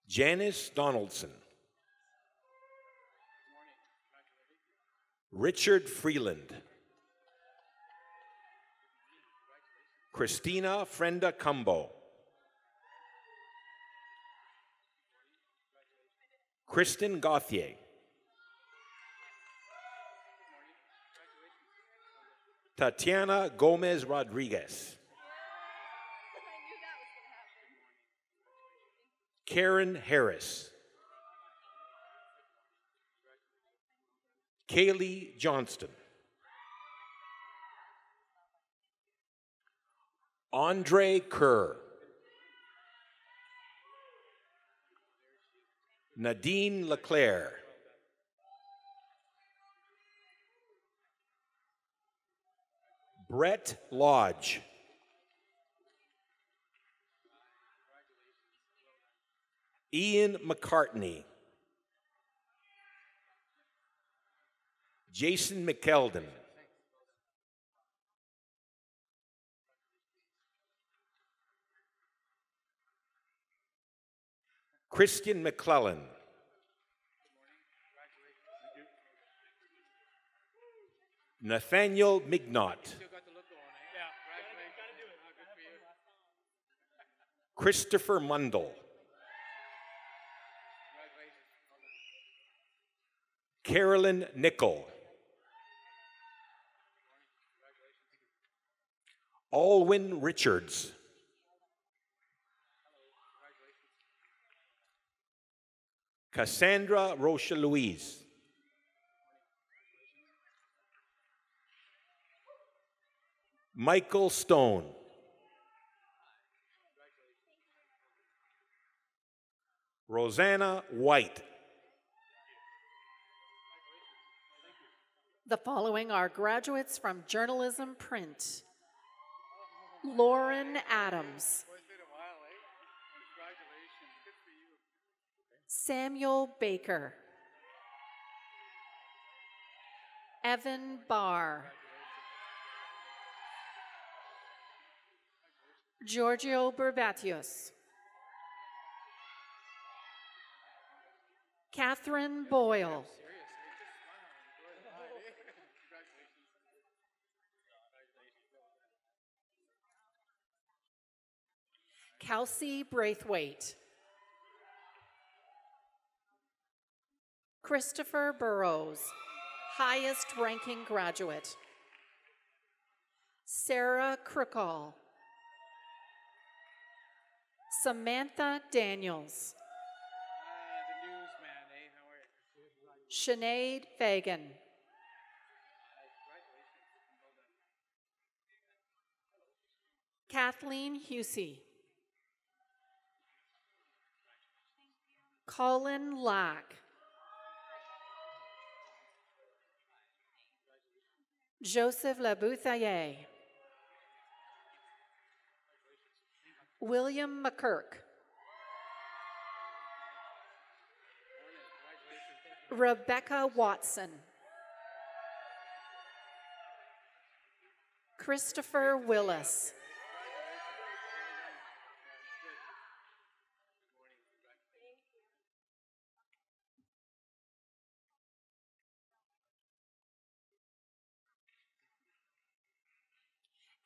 Speaker 11: Janice Donaldson. Richard Freeland. Christina Frenda Cumbo. Kristen Gauthier. Tatiana Gomez Rodriguez. Karen Harris. Kaylee Johnston. Andre Kerr. Nadine Leclerc. Brett Lodge. Ian McCartney. Jason McKeldin. Christian McClellan. Nathaniel Mignot. Christopher Mundell. Carolyn Nickel. Alwyn Richards. Cassandra Rocha Louise. Michael Stone. Rosanna White.
Speaker 10: The following are graduates from Journalism Print. Lauren Adams. Samuel Baker. Evan Barr. Giorgio Burbatius. Catherine Boyle. Kelsey Braithwaite. Christopher Burrows, highest ranking graduate. Sarah Crookall. Samantha Daniels. Sinead Fagan. Kathleen Husey. Colin Lack. Joseph Labouthaye. William McKirk. Rebecca Watson. Christopher Willis.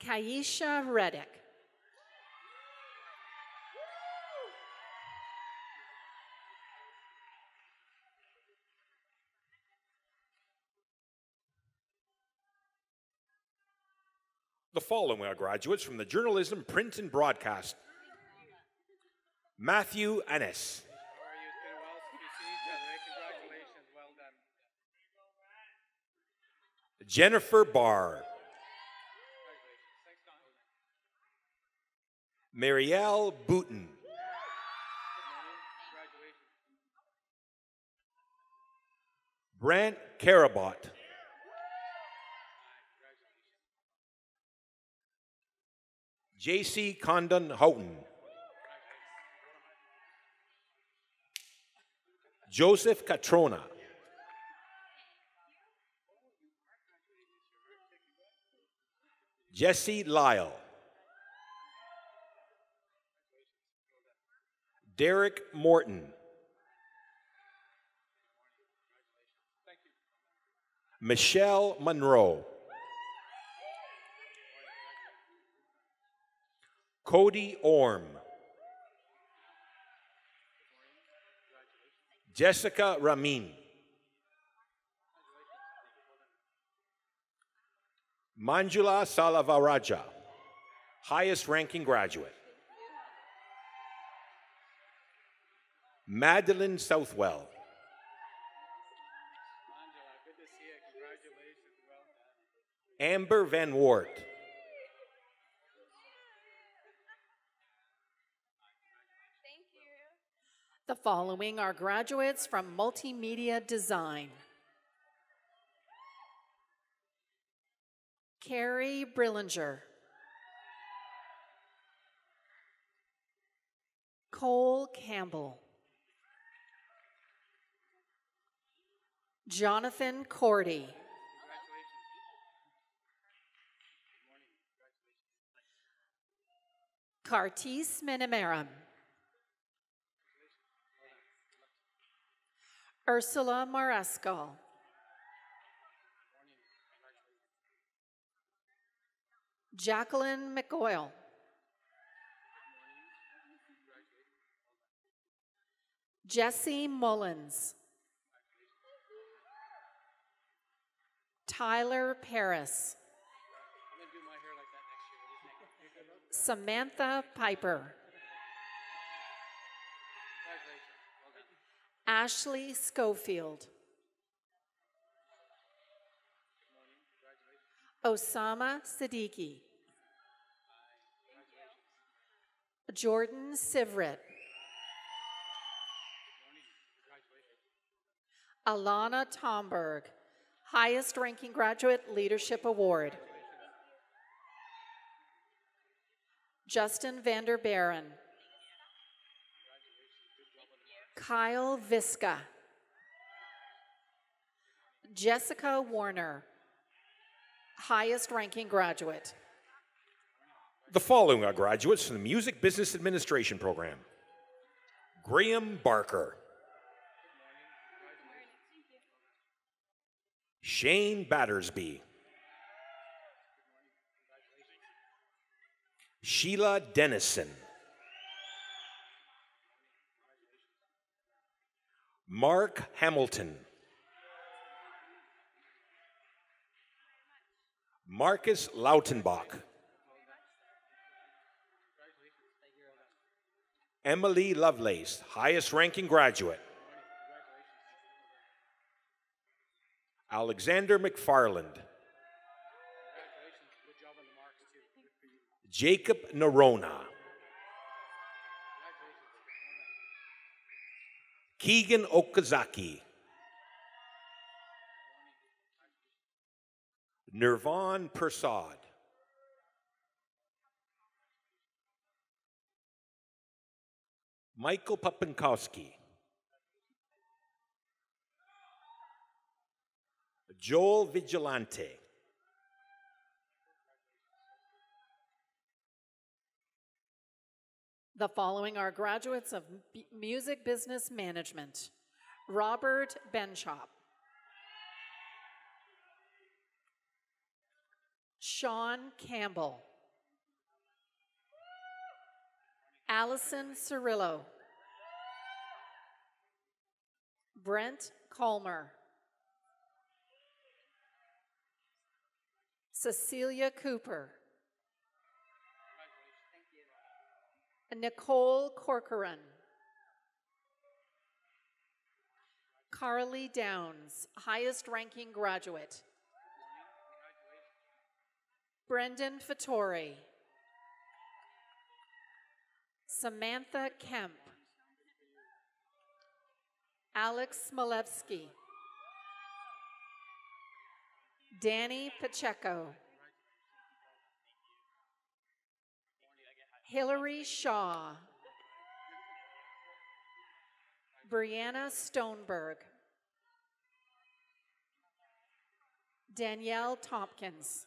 Speaker 10: Kaisha Reddick.
Speaker 11: The following are graduates from the Journalism, Print, and Broadcast. Matthew Annis. Jennifer Barr. Marielle Booten. Brant Carabot. J.C. Condon Houghton. Joseph Catrona. Jesse Lyle. Derek Morton. Michelle Monroe. Cody Orm. Jessica Ramin. Manjula Salavaraja, highest ranking graduate. Madeline Southwell. Amber Van Wart.
Speaker 10: The following are graduates from Multimedia Design. Carrie Brillinger. Cole Campbell. Jonathan Cordy. Cartis Minimarum. Ursula Marescal. Jacqueline McGoyle. Jesse Mullins. Tyler Paris. Samantha Piper. Ashley Schofield. Osama Siddiqui. Jordan Sivrit. Alana Tomberg, highest ranking graduate leadership award. Justin Vanderbeeren. Kyle Viska. Jessica Warner, highest ranking graduate.
Speaker 11: The following are graduates from the Music Business Administration program. Graham Barker. Shane Battersby. Sheila Dennison. Mark Hamilton. Marcus Lautenbach. Emily Lovelace, highest ranking graduate. Alexander McFarland. Jacob Nerona. Keegan Okazaki. Nirvan Persad. Michael Papinkowski. Joel Vigilante.
Speaker 10: The following are graduates of Music Business Management. Robert Benchop. Sean Campbell. Allison Cirillo. Brent Colmer. Cecilia Cooper. Nicole Corcoran. Carly Downs, highest ranking graduate. Brendan Fattori. Samantha Kemp. Alex Smalevsky. Danny Pacheco. Hillary Shaw. Brianna Stoneberg. Danielle Tompkins.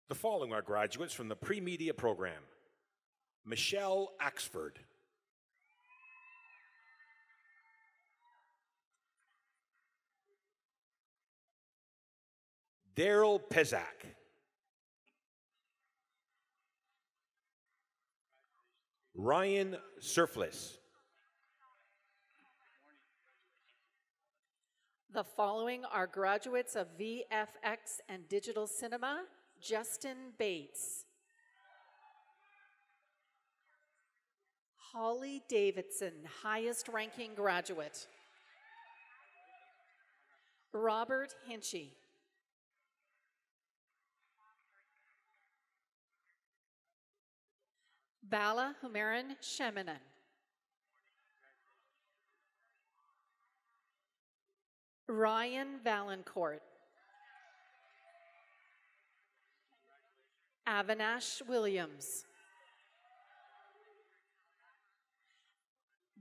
Speaker 11: The following are graduates from the pre-media program. Michelle Axford. Daryl Pezak. Ryan Surfless.
Speaker 10: The following are graduates of VFX and Digital Cinema. Justin Bates. Holly Davidson, highest ranking graduate. Robert Hinchy. Bala Humaran Shemanan. Ryan Valancourt. Avinash Williams.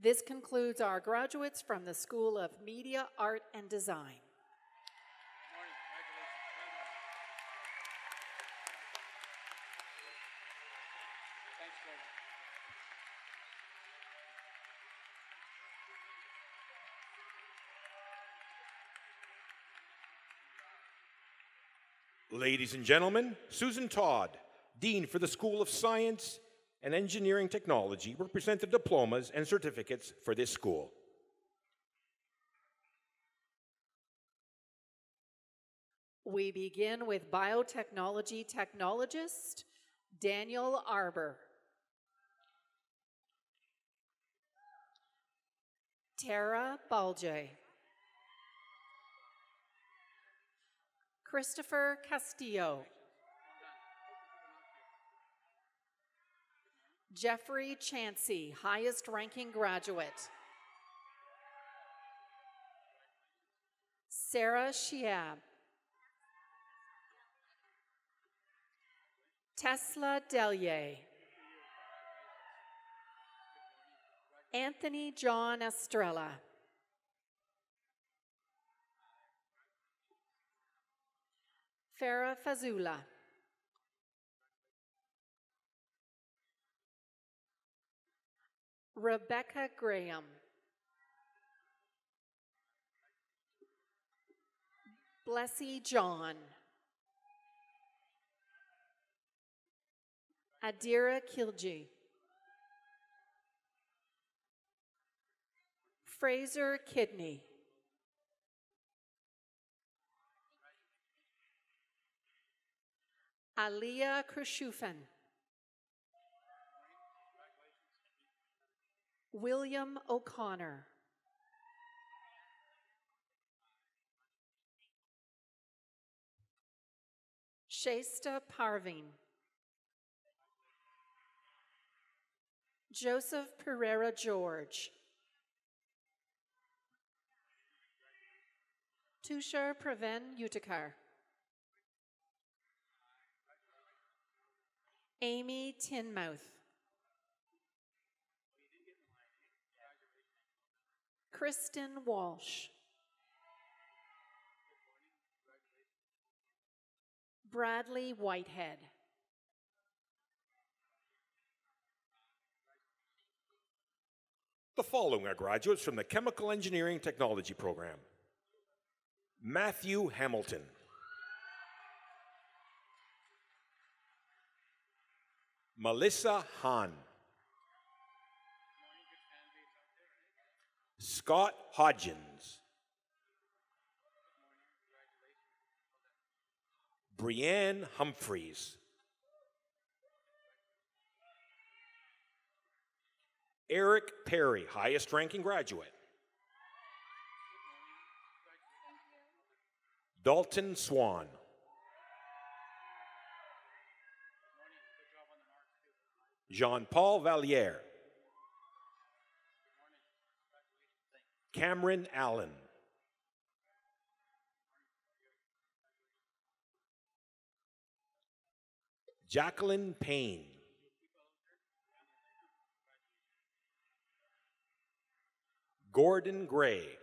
Speaker 10: This concludes our graduates from the School of Media, Art, and Design.
Speaker 11: Ladies and gentlemen, Susan Todd, Dean for the School of Science and Engineering Technology, will present the diplomas and certificates for this school.
Speaker 10: We begin with biotechnology technologist Daniel Arbor. Tara Balje. Christopher Castillo. Jeffrey Chansey, highest ranking graduate. Sarah Shiab. Tesla Delier. Anthony John Estrella. Farah Fazula. Rebecca Graham. Blessy John. Adira Kilji. Fraser Kidney. Aliyah Krushufen. William O'Connor. Shasta Parveen. Joseph Pereira George. Tushar Praven Utikar. Amy Tinmouth. Kristen Walsh. Bradley Whitehead.
Speaker 11: The following are graduates from the Chemical Engineering Technology program. Matthew Hamilton. Melissa Hahn. Scott Hodgins. Brianne Humphreys. Eric Perry, highest ranking graduate. Dalton Swan. Jean-Paul Valliere. Cameron Allen. Jacqueline Payne. Gordon Gray.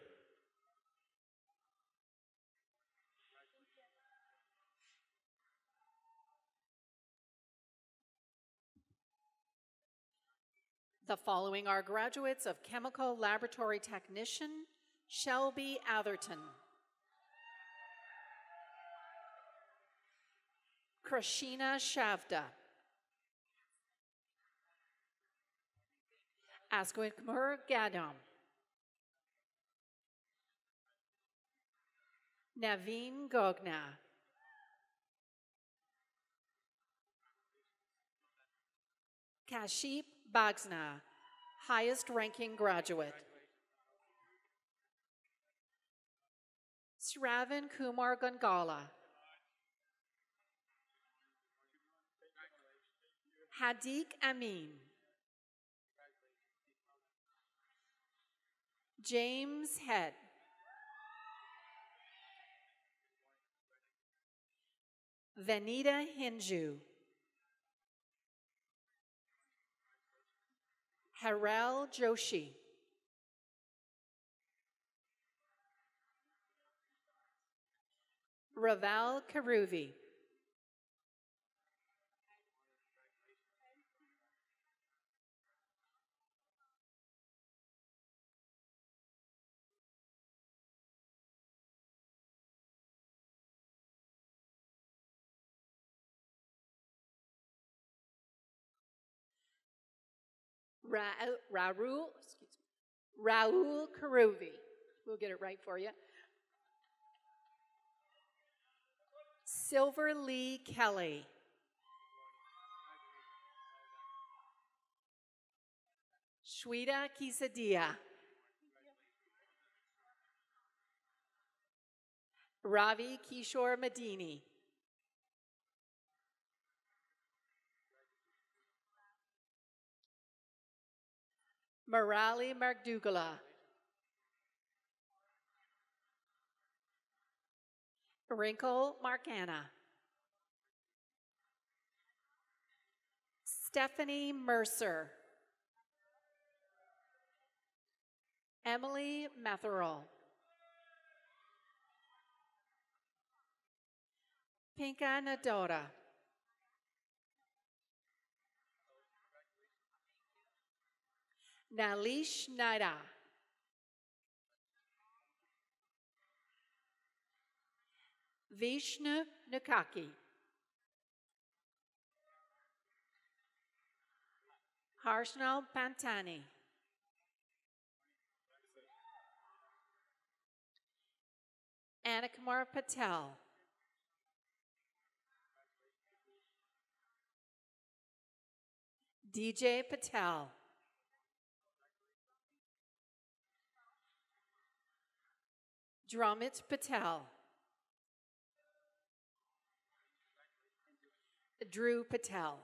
Speaker 10: The following are graduates of Chemical Laboratory Technician, Shelby Atherton. Krishina Shavda. Askwikmur Gadam. Naveen Gogna. Kaship Bagsna, highest ranking graduate. Sravan Kumar Gangala. Hadik Amin. James Head. Vanita Hinju. Harel Joshi. Raval Karuvi. Raul Karuvi. We'll get it right for you. Silver Lee Kelly. Shweta Quesadilla. Ravi Kishore Medini. Marali Margdugala. Wrinkle Marcana. Stephanie Mercer. Emily Metherall. Pinka Nadota. Nalish Naida. Vishnu Nukaki. Harshnal Pantani. Anakumar Patel. DJ Patel. Dramit Patel. Drew Patel.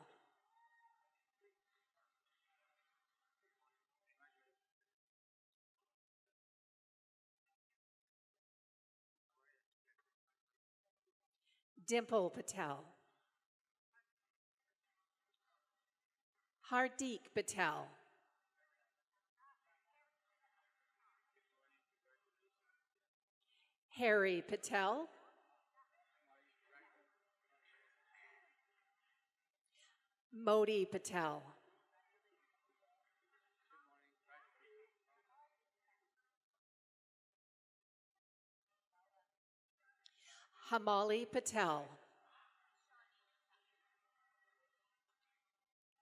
Speaker 10: Dimple Patel. Hardik Patel. Harry Patel. Modi Patel. Hamali Patel.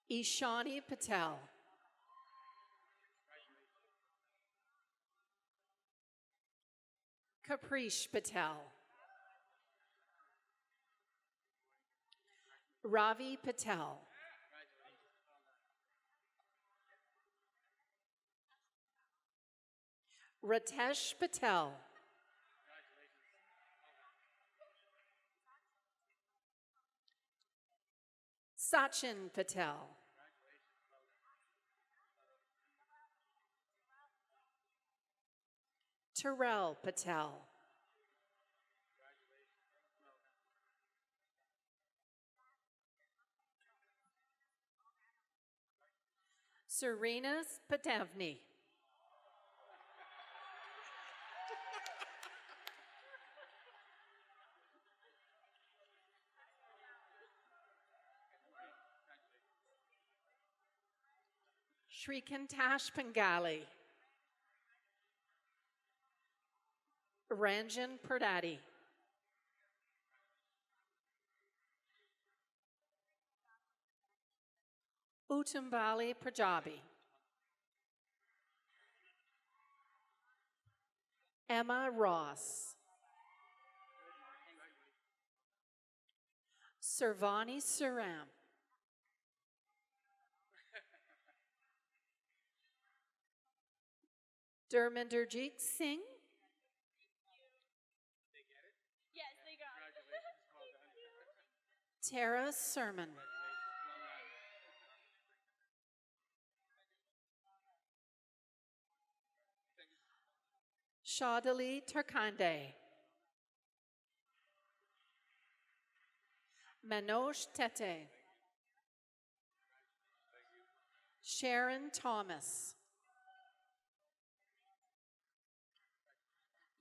Speaker 10: Ishani Patel. Caprice Patel. Ravi Patel. Ratesh Patel. Sachin Patel. Terrell Patel. Serena Patevny. Shrikantash Pangali. Ranjan Perdati. Utambali Prajabi. Emma Ross. Sarvani Suram. Durminderjeet Singh.
Speaker 12: Yes, they got it.
Speaker 10: Tara Sermon. Shadali Turkande. Manoj Tete. Sharon Thomas.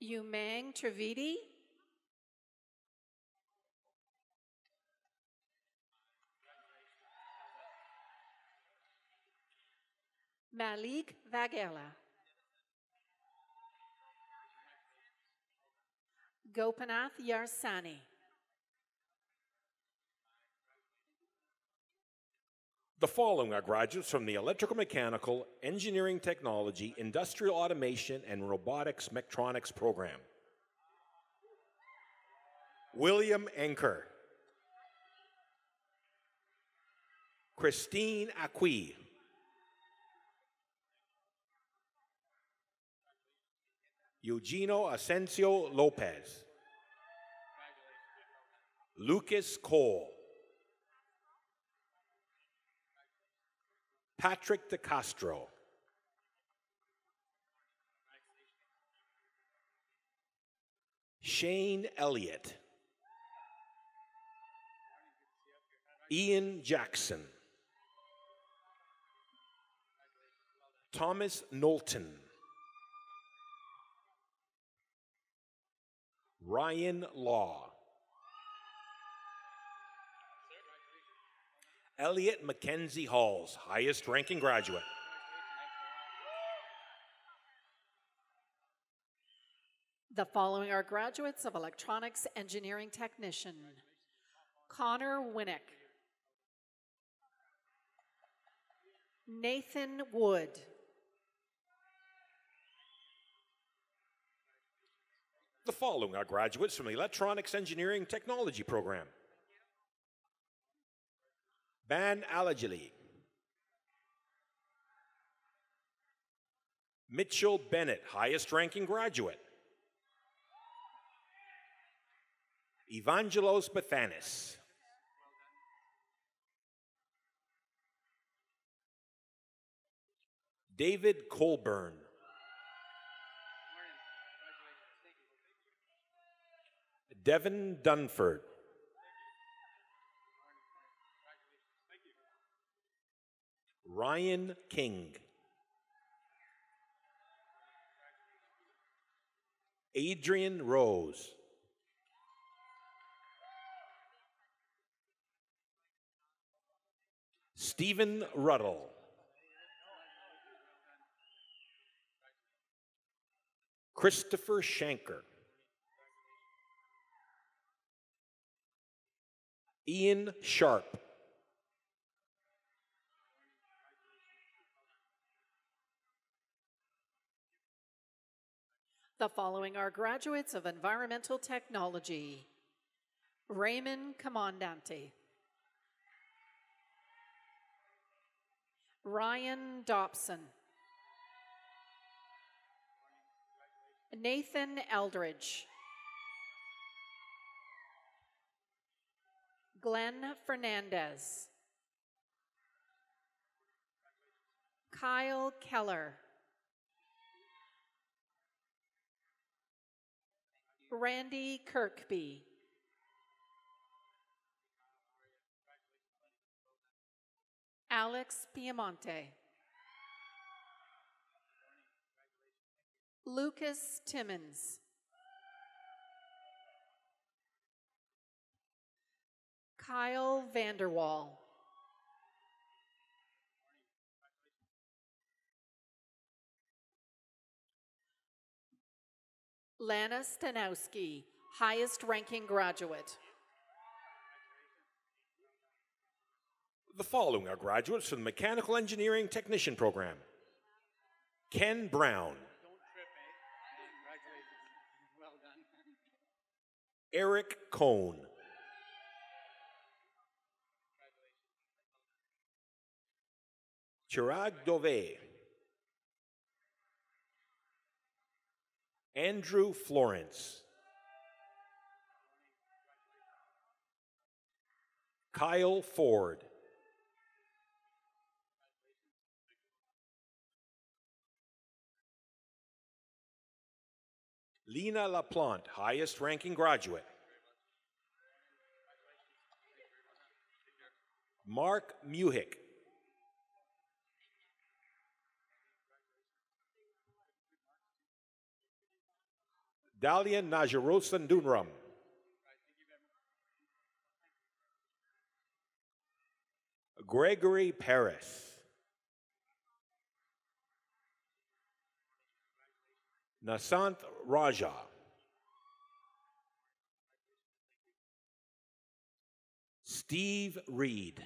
Speaker 10: Umang Trivedi. Malik Vagela. Gopinath Yarsani.
Speaker 11: The following are graduates from the Electrical Mechanical, Engineering Technology, Industrial Automation, and Robotics Mechatronics program. William Anker. Christine Acqui. Eugenio Asensio Lopez. Lucas Cole. Patrick De Castro. Shane Elliott. Ian Jackson. Thomas Knowlton. Ryan Law. Elliot Mackenzie Halls, highest ranking graduate.
Speaker 10: The following are graduates of Electronics Engineering Technician. Connor Winnick. Nathan Wood.
Speaker 11: The following are graduates from the Electronics Engineering Technology program. Ban Alajali. Mitchell Bennett, highest ranking graduate. Evangelos Bethanis. David Colburn. Devin Dunford. Ryan King. Adrian Rose. Stephen Ruddle. Christopher Shanker. Ian Sharp.
Speaker 10: The following are graduates of Environmental Technology. Raymond Comandante. Ryan Dobson. Nathan Eldridge. Glenn Fernandez. Kyle Keller. Randy Kirkby. Alex Piemonte. Lucas Timmons. Kyle Vanderwall. Lana Stanowski, highest ranking graduate.
Speaker 11: The following are graduates from the Mechanical Engineering Technician program. Ken Brown.
Speaker 5: Well done.
Speaker 11: Eric Cohn. Chirag Dove. Andrew Florence. Kyle Ford. Lena LaPlante, highest ranking graduate. Mark Muhick. Dalia Najarosan Durham. Gregory Paris. Nasant Raja. Steve Reed.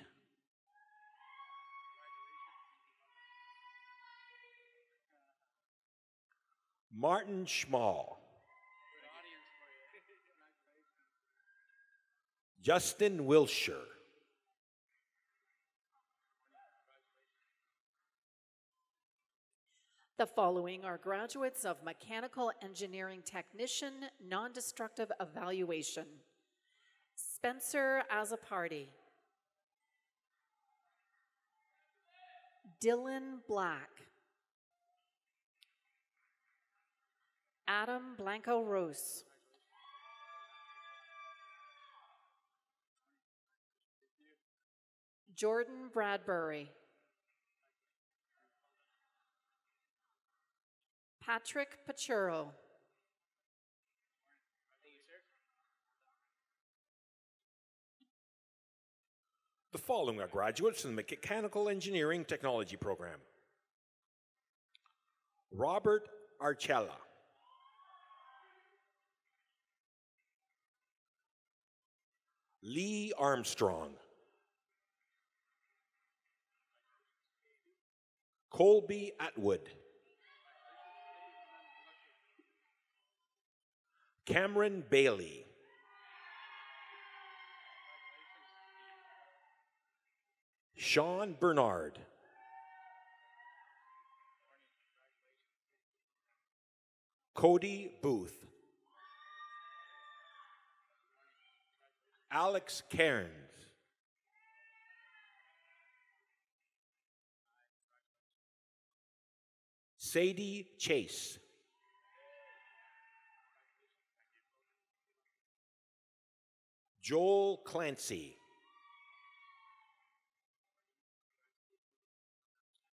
Speaker 11: Martin Schmall. Justin Wilshire.
Speaker 10: The following are graduates of Mechanical Engineering Technician Non-Destructive Evaluation. Spencer Azapardi. Dylan Black. Adam Blanco-Rose. Jordan Bradbury. Patrick Pachuro.
Speaker 11: The following are graduates in the Mechanical Engineering Technology program. Robert Archella. Lee Armstrong. Colby Atwood. Cameron Bailey. Sean Bernard. Cody Booth. Alex Cairns. Sadie Chase. Joel Clancy.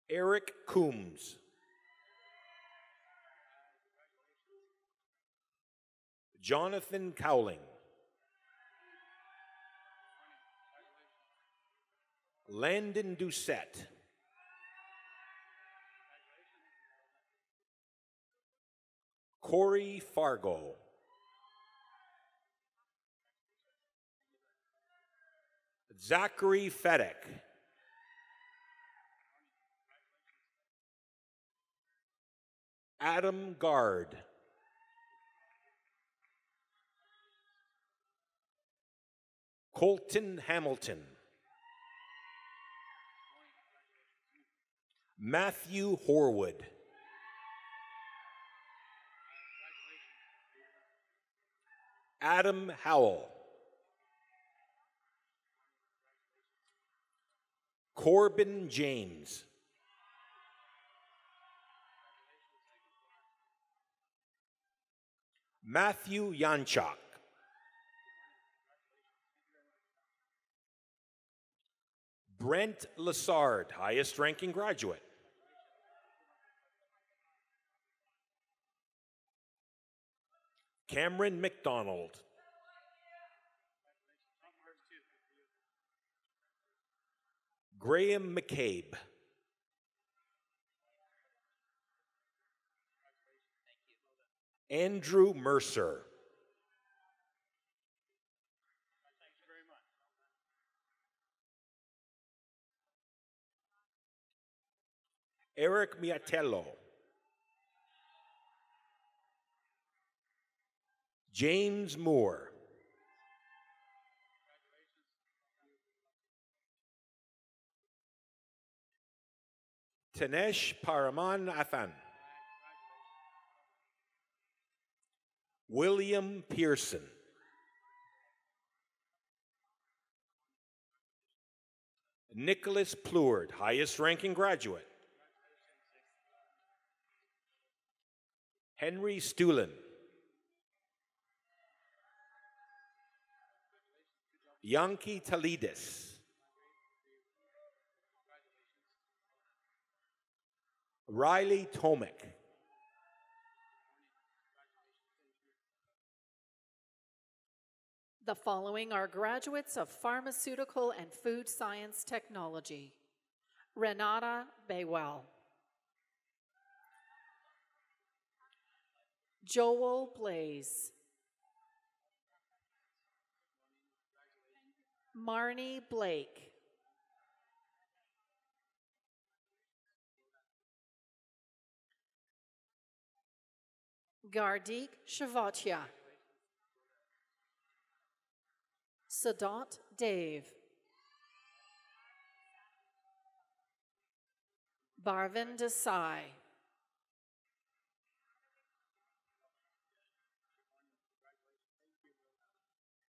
Speaker 11: Eric Coombs. Jonathan Cowling. Landon Doucette. Corey Fargo. Zachary Fedek. Adam Gard. Colton Hamilton. Matthew Horwood. Adam Howell. Corbin James. Matthew Yanchak. Brent Lassard, highest ranking graduate. Cameron McDonald. Graham McCabe. Andrew Mercer. Eric Miatello. James Moore. Tanesh Paraman Athan. William Pearson. Nicholas Pleward, highest ranking graduate. Henry Stulin. Yanki Talidis. Riley Tomick.
Speaker 10: The following are graduates of Pharmaceutical and Food Science Technology. Renata Baywell. Joel Blaze. Marnie Blake. Gardik Shavatia. Sadat Dave. Barvin Desai.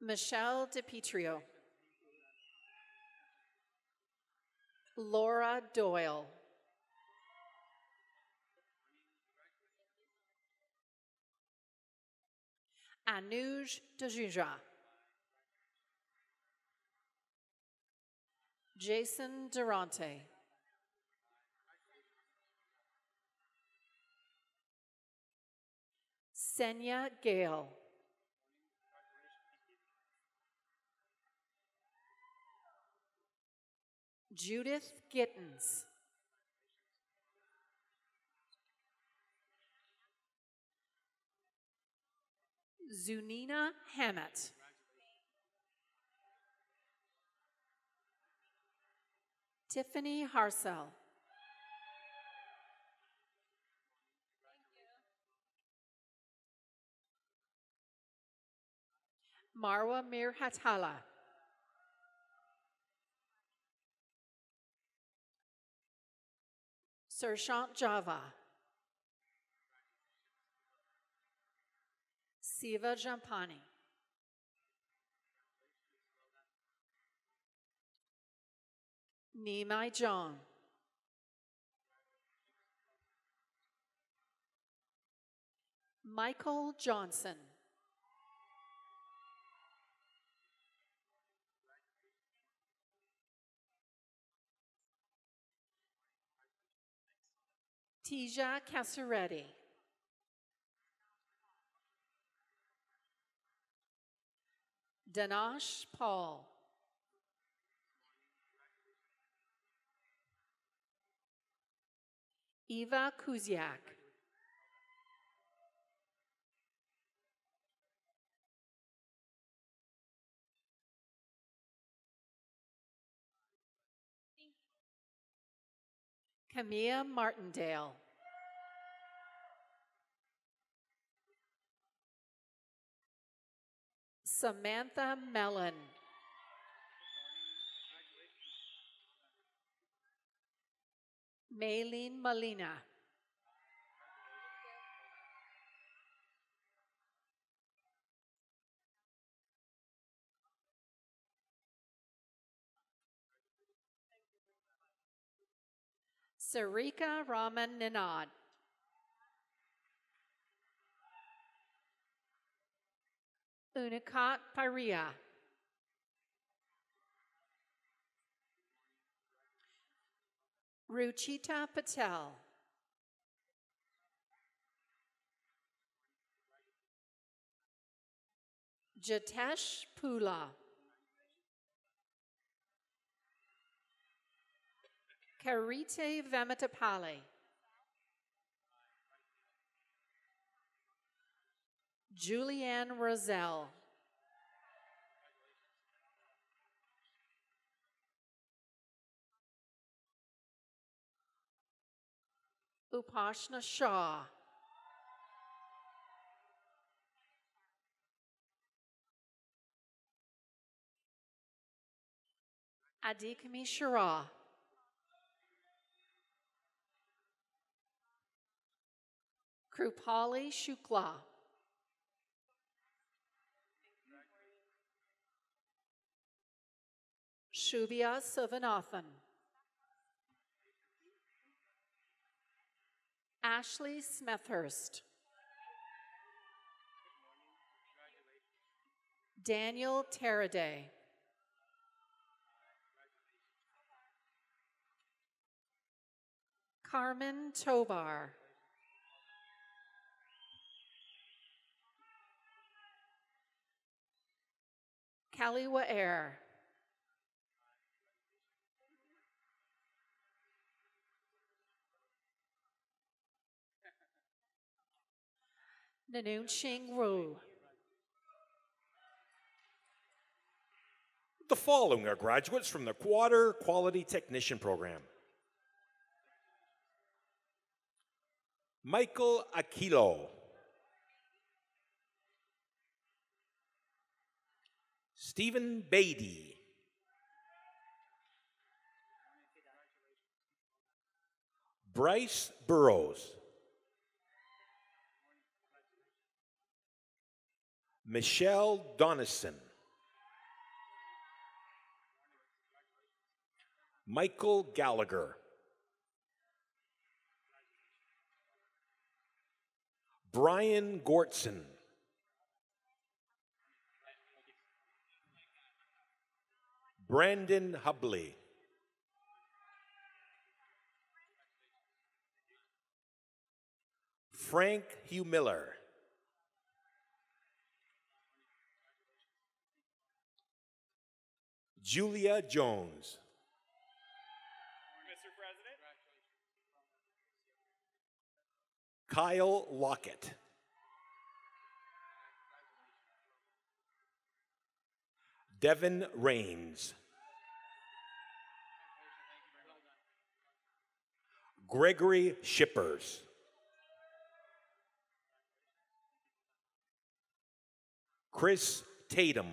Speaker 10: Michelle DiPietro. Laura Doyle. Anuj Dajuja. Jason Durante. Senya Gale. Judith Gittens. Zunina Hammett. Tiffany Harsell. Marwa Mirhatala. Sershant Java. Siva Jampani. Nimai John. Michael Johnson. Tija Casaretti. Danash Paul. Eva Kuziak. Camilla Martindale. Samantha Mellon. Maylene Molina. Sarika Raman Ninad. Unikat Paria. Ruchita Patel. Jitesh Pula. Karite Vematapali. Julianne Roselle. Upashna Shah. Adikami Shara. Krupali Shukla. Shubhya Sivanathan. Ashley Smethurst. Daniel Teraday. Carmen Tobar. Kaliwa Air. Nanoon Ching Wu.
Speaker 11: The following are graduates from the Water Quality Technician Program. Michael Aquilo. Stephen Beatty. Bryce Burrows. Michelle Donison. Michael Gallagher. Brian Gortson. Brandon Hubley. Frank Hugh Miller. Julia Jones.
Speaker 6: Mr. President.
Speaker 11: Kyle Lockett. Devin Rains. Gregory Shippers. Chris Tatum.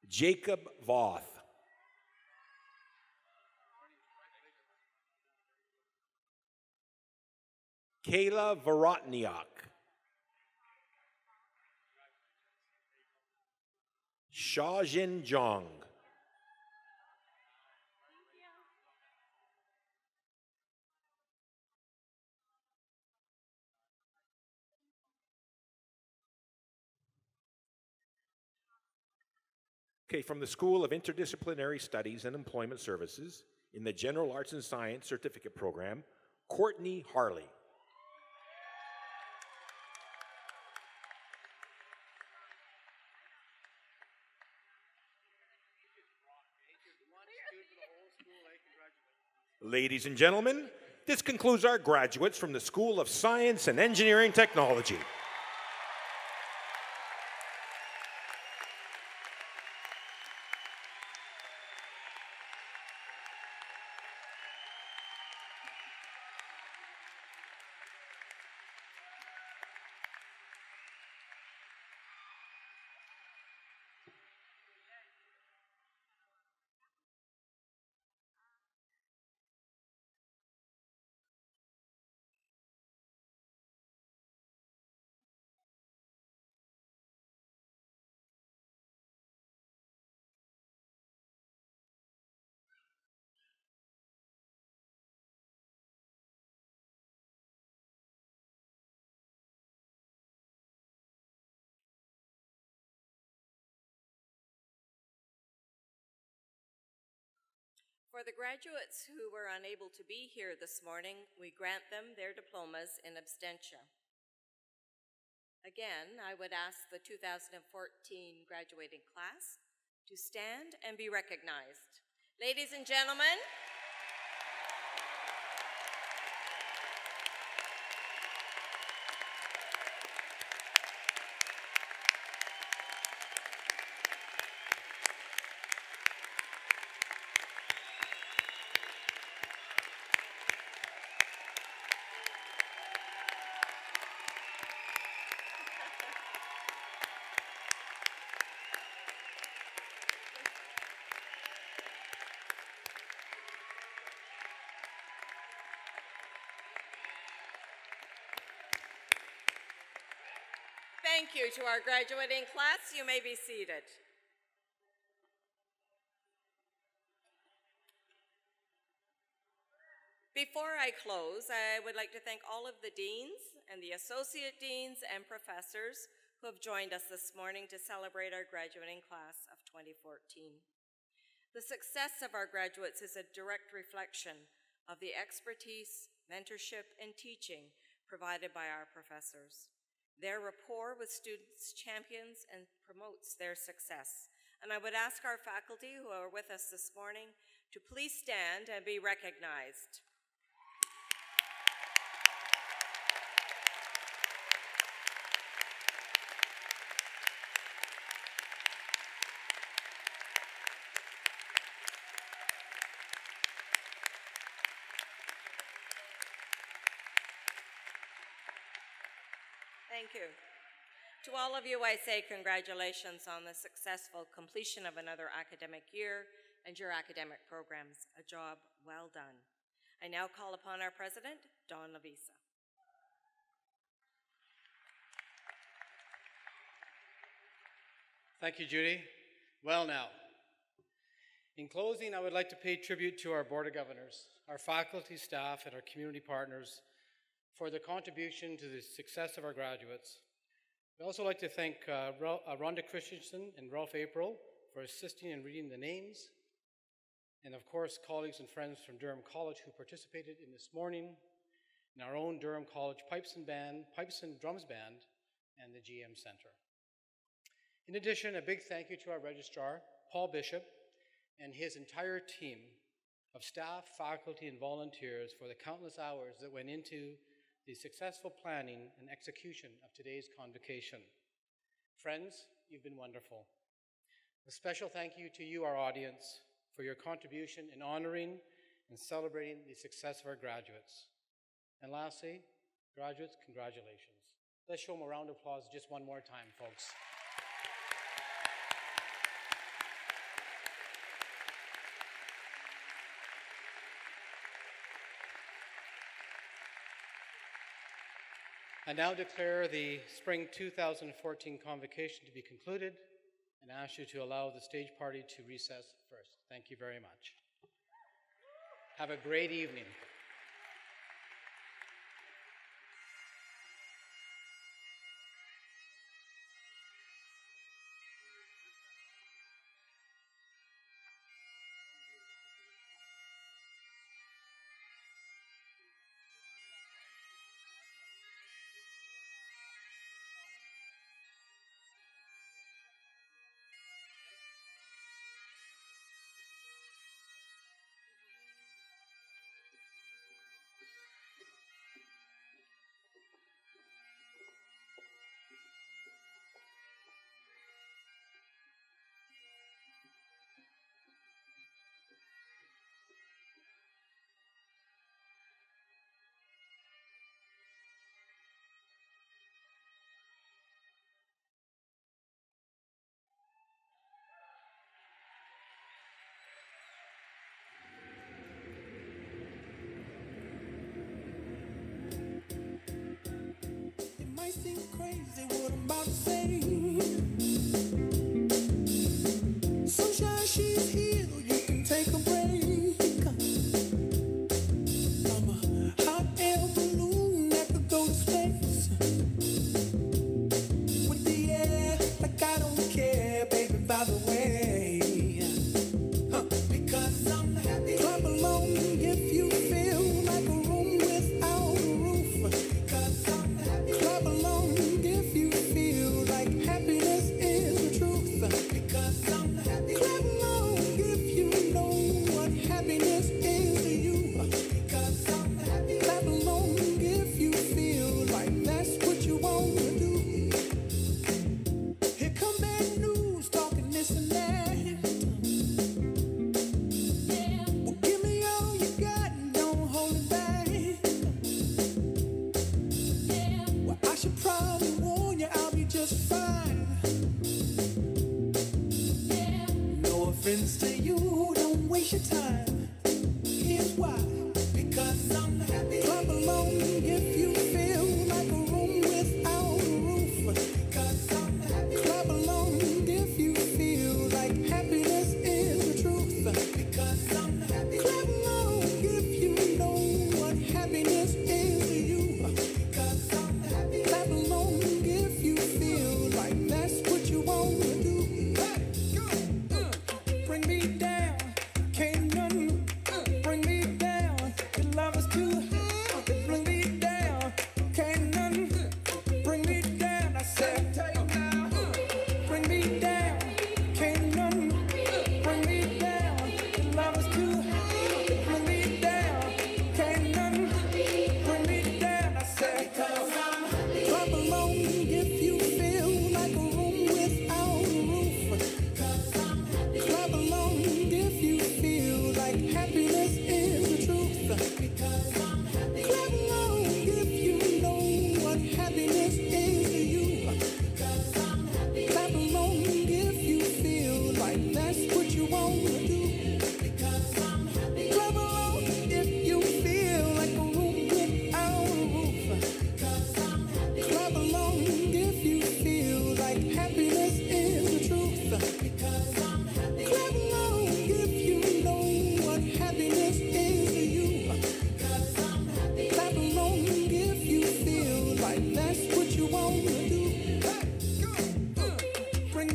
Speaker 11: Jacob Voth. Kayla Vorotniak. Shajin Jong. Okay, from the School of Interdisciplinary Studies and Employment Services in the General Arts and Science Certificate Program, Courtney Harley. Ladies and gentlemen, this concludes our graduates from the School of Science and Engineering Technology.
Speaker 9: For the graduates who were unable to be here this morning, we grant them their diplomas in absentia. Again, I would ask the 2014 graduating class to stand and be recognized. Ladies and gentlemen, thank you to our graduating class. You may be seated. Before I close, I would like to thank all of the deans and the associate deans and professors who have joined us this morning to celebrate our graduating class of 2014. The success of our graduates is a direct reflection of the expertise, mentorship, and teaching provided by our professors. Their rapport with students champions and promotes their success. And I would ask our faculty who are with us this morning to please stand and be recognized. Thank you. To all of you, I say congratulations on the successful completion of another academic year and your academic programs. A job well done. I now call upon our president, Don Lavisa.
Speaker 5: Thank you, Judy. Well now, in closing, I would like to pay tribute to our Board of Governors, our faculty, staff, and our community partners for their contribution to the success of our graduates. I'd also like to thank Rhonda Christensen and Ralph April for assisting in reading the names, and of course, colleagues and friends from Durham College who participated in this morning, and our own Durham College Pipes and Drums Band, and the GM Center. In addition, a big thank you to our registrar, Paul Bishop, and his entire team of staff, faculty, and volunteers for the countless hours that went into the successful planning and execution of today's convocation. Friends, you've been wonderful. A special thank you to you, our audience, for your contribution in honoring and celebrating the success of our graduates. And lastly, graduates, congratulations. Let's show them a round of applause just one more time, folks. I now declare the Spring 2014 Convocation to be concluded and ask you to allow the stage party to recess first. Thank you very much. Have a great evening.
Speaker 13: Seem crazy what I'm about to say. Sunshine, she's here, you can take a break. I'm a hot air balloon that could go to space. With the air, like I don't care, baby, by the way. Because I'm happy. Clap along if you feel like a room without a roof. Because I'm happy. Clap along if you feel like happiness.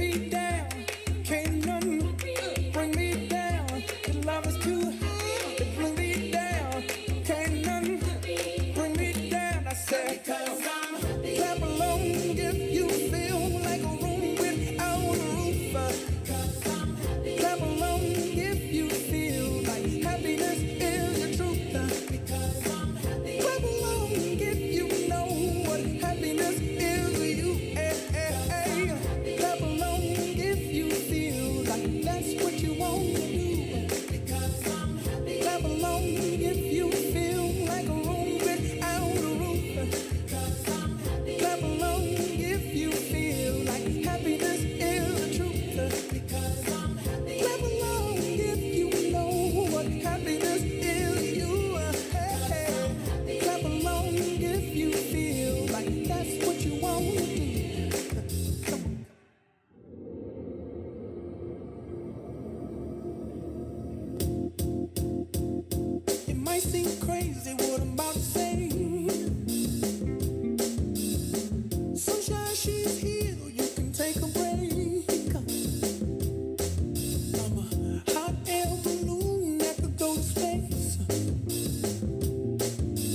Speaker 13: me down. Can't none bring me down. Your love is too high to bring me down. Can't none bring me down. I said, because I'm happy. Clap along if you feel like a room without a roof. Because I'm happy. Clap along if you feel like happiness is the truth. Because I'm happy. Clap along if you know what happiness is to you. Clap along if you feel like that's what you want to do. Because I'm happy. Clap along if you feel like a room without a roof. Because I'm happy. Clap along if you feel like happiness is the truth. Because I'm happy. Clap along if you know what happiness is to you. Clap along if you feel like that's what you want to do. It might seem crazy what I'm about to say. Sunshine, she's here, you can take a break. I'm a hot air balloon that could go to space.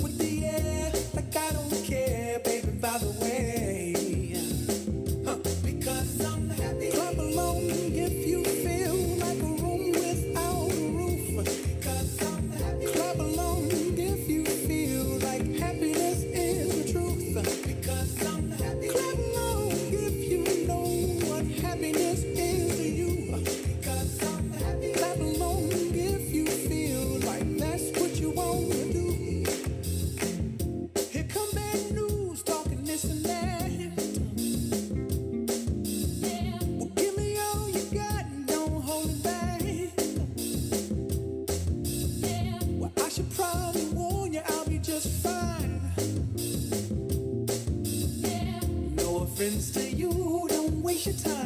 Speaker 13: With the air, like I don't care, baby, by the way. Because I'm happy. Clap along if you feel like a room without a roof. Because I'm happy. Clap along if you feel like happiness is the truth. Because I'm happy. Clap along if you know what happiness is to you. Because I'm happy. Clap along if you feel like that's what you want to do. Here come bad news, talking this and that. Well, give me all you got and don't hold it back. Well, I should probably warn you, I'll be just fine. No offense to you, don't waste your time.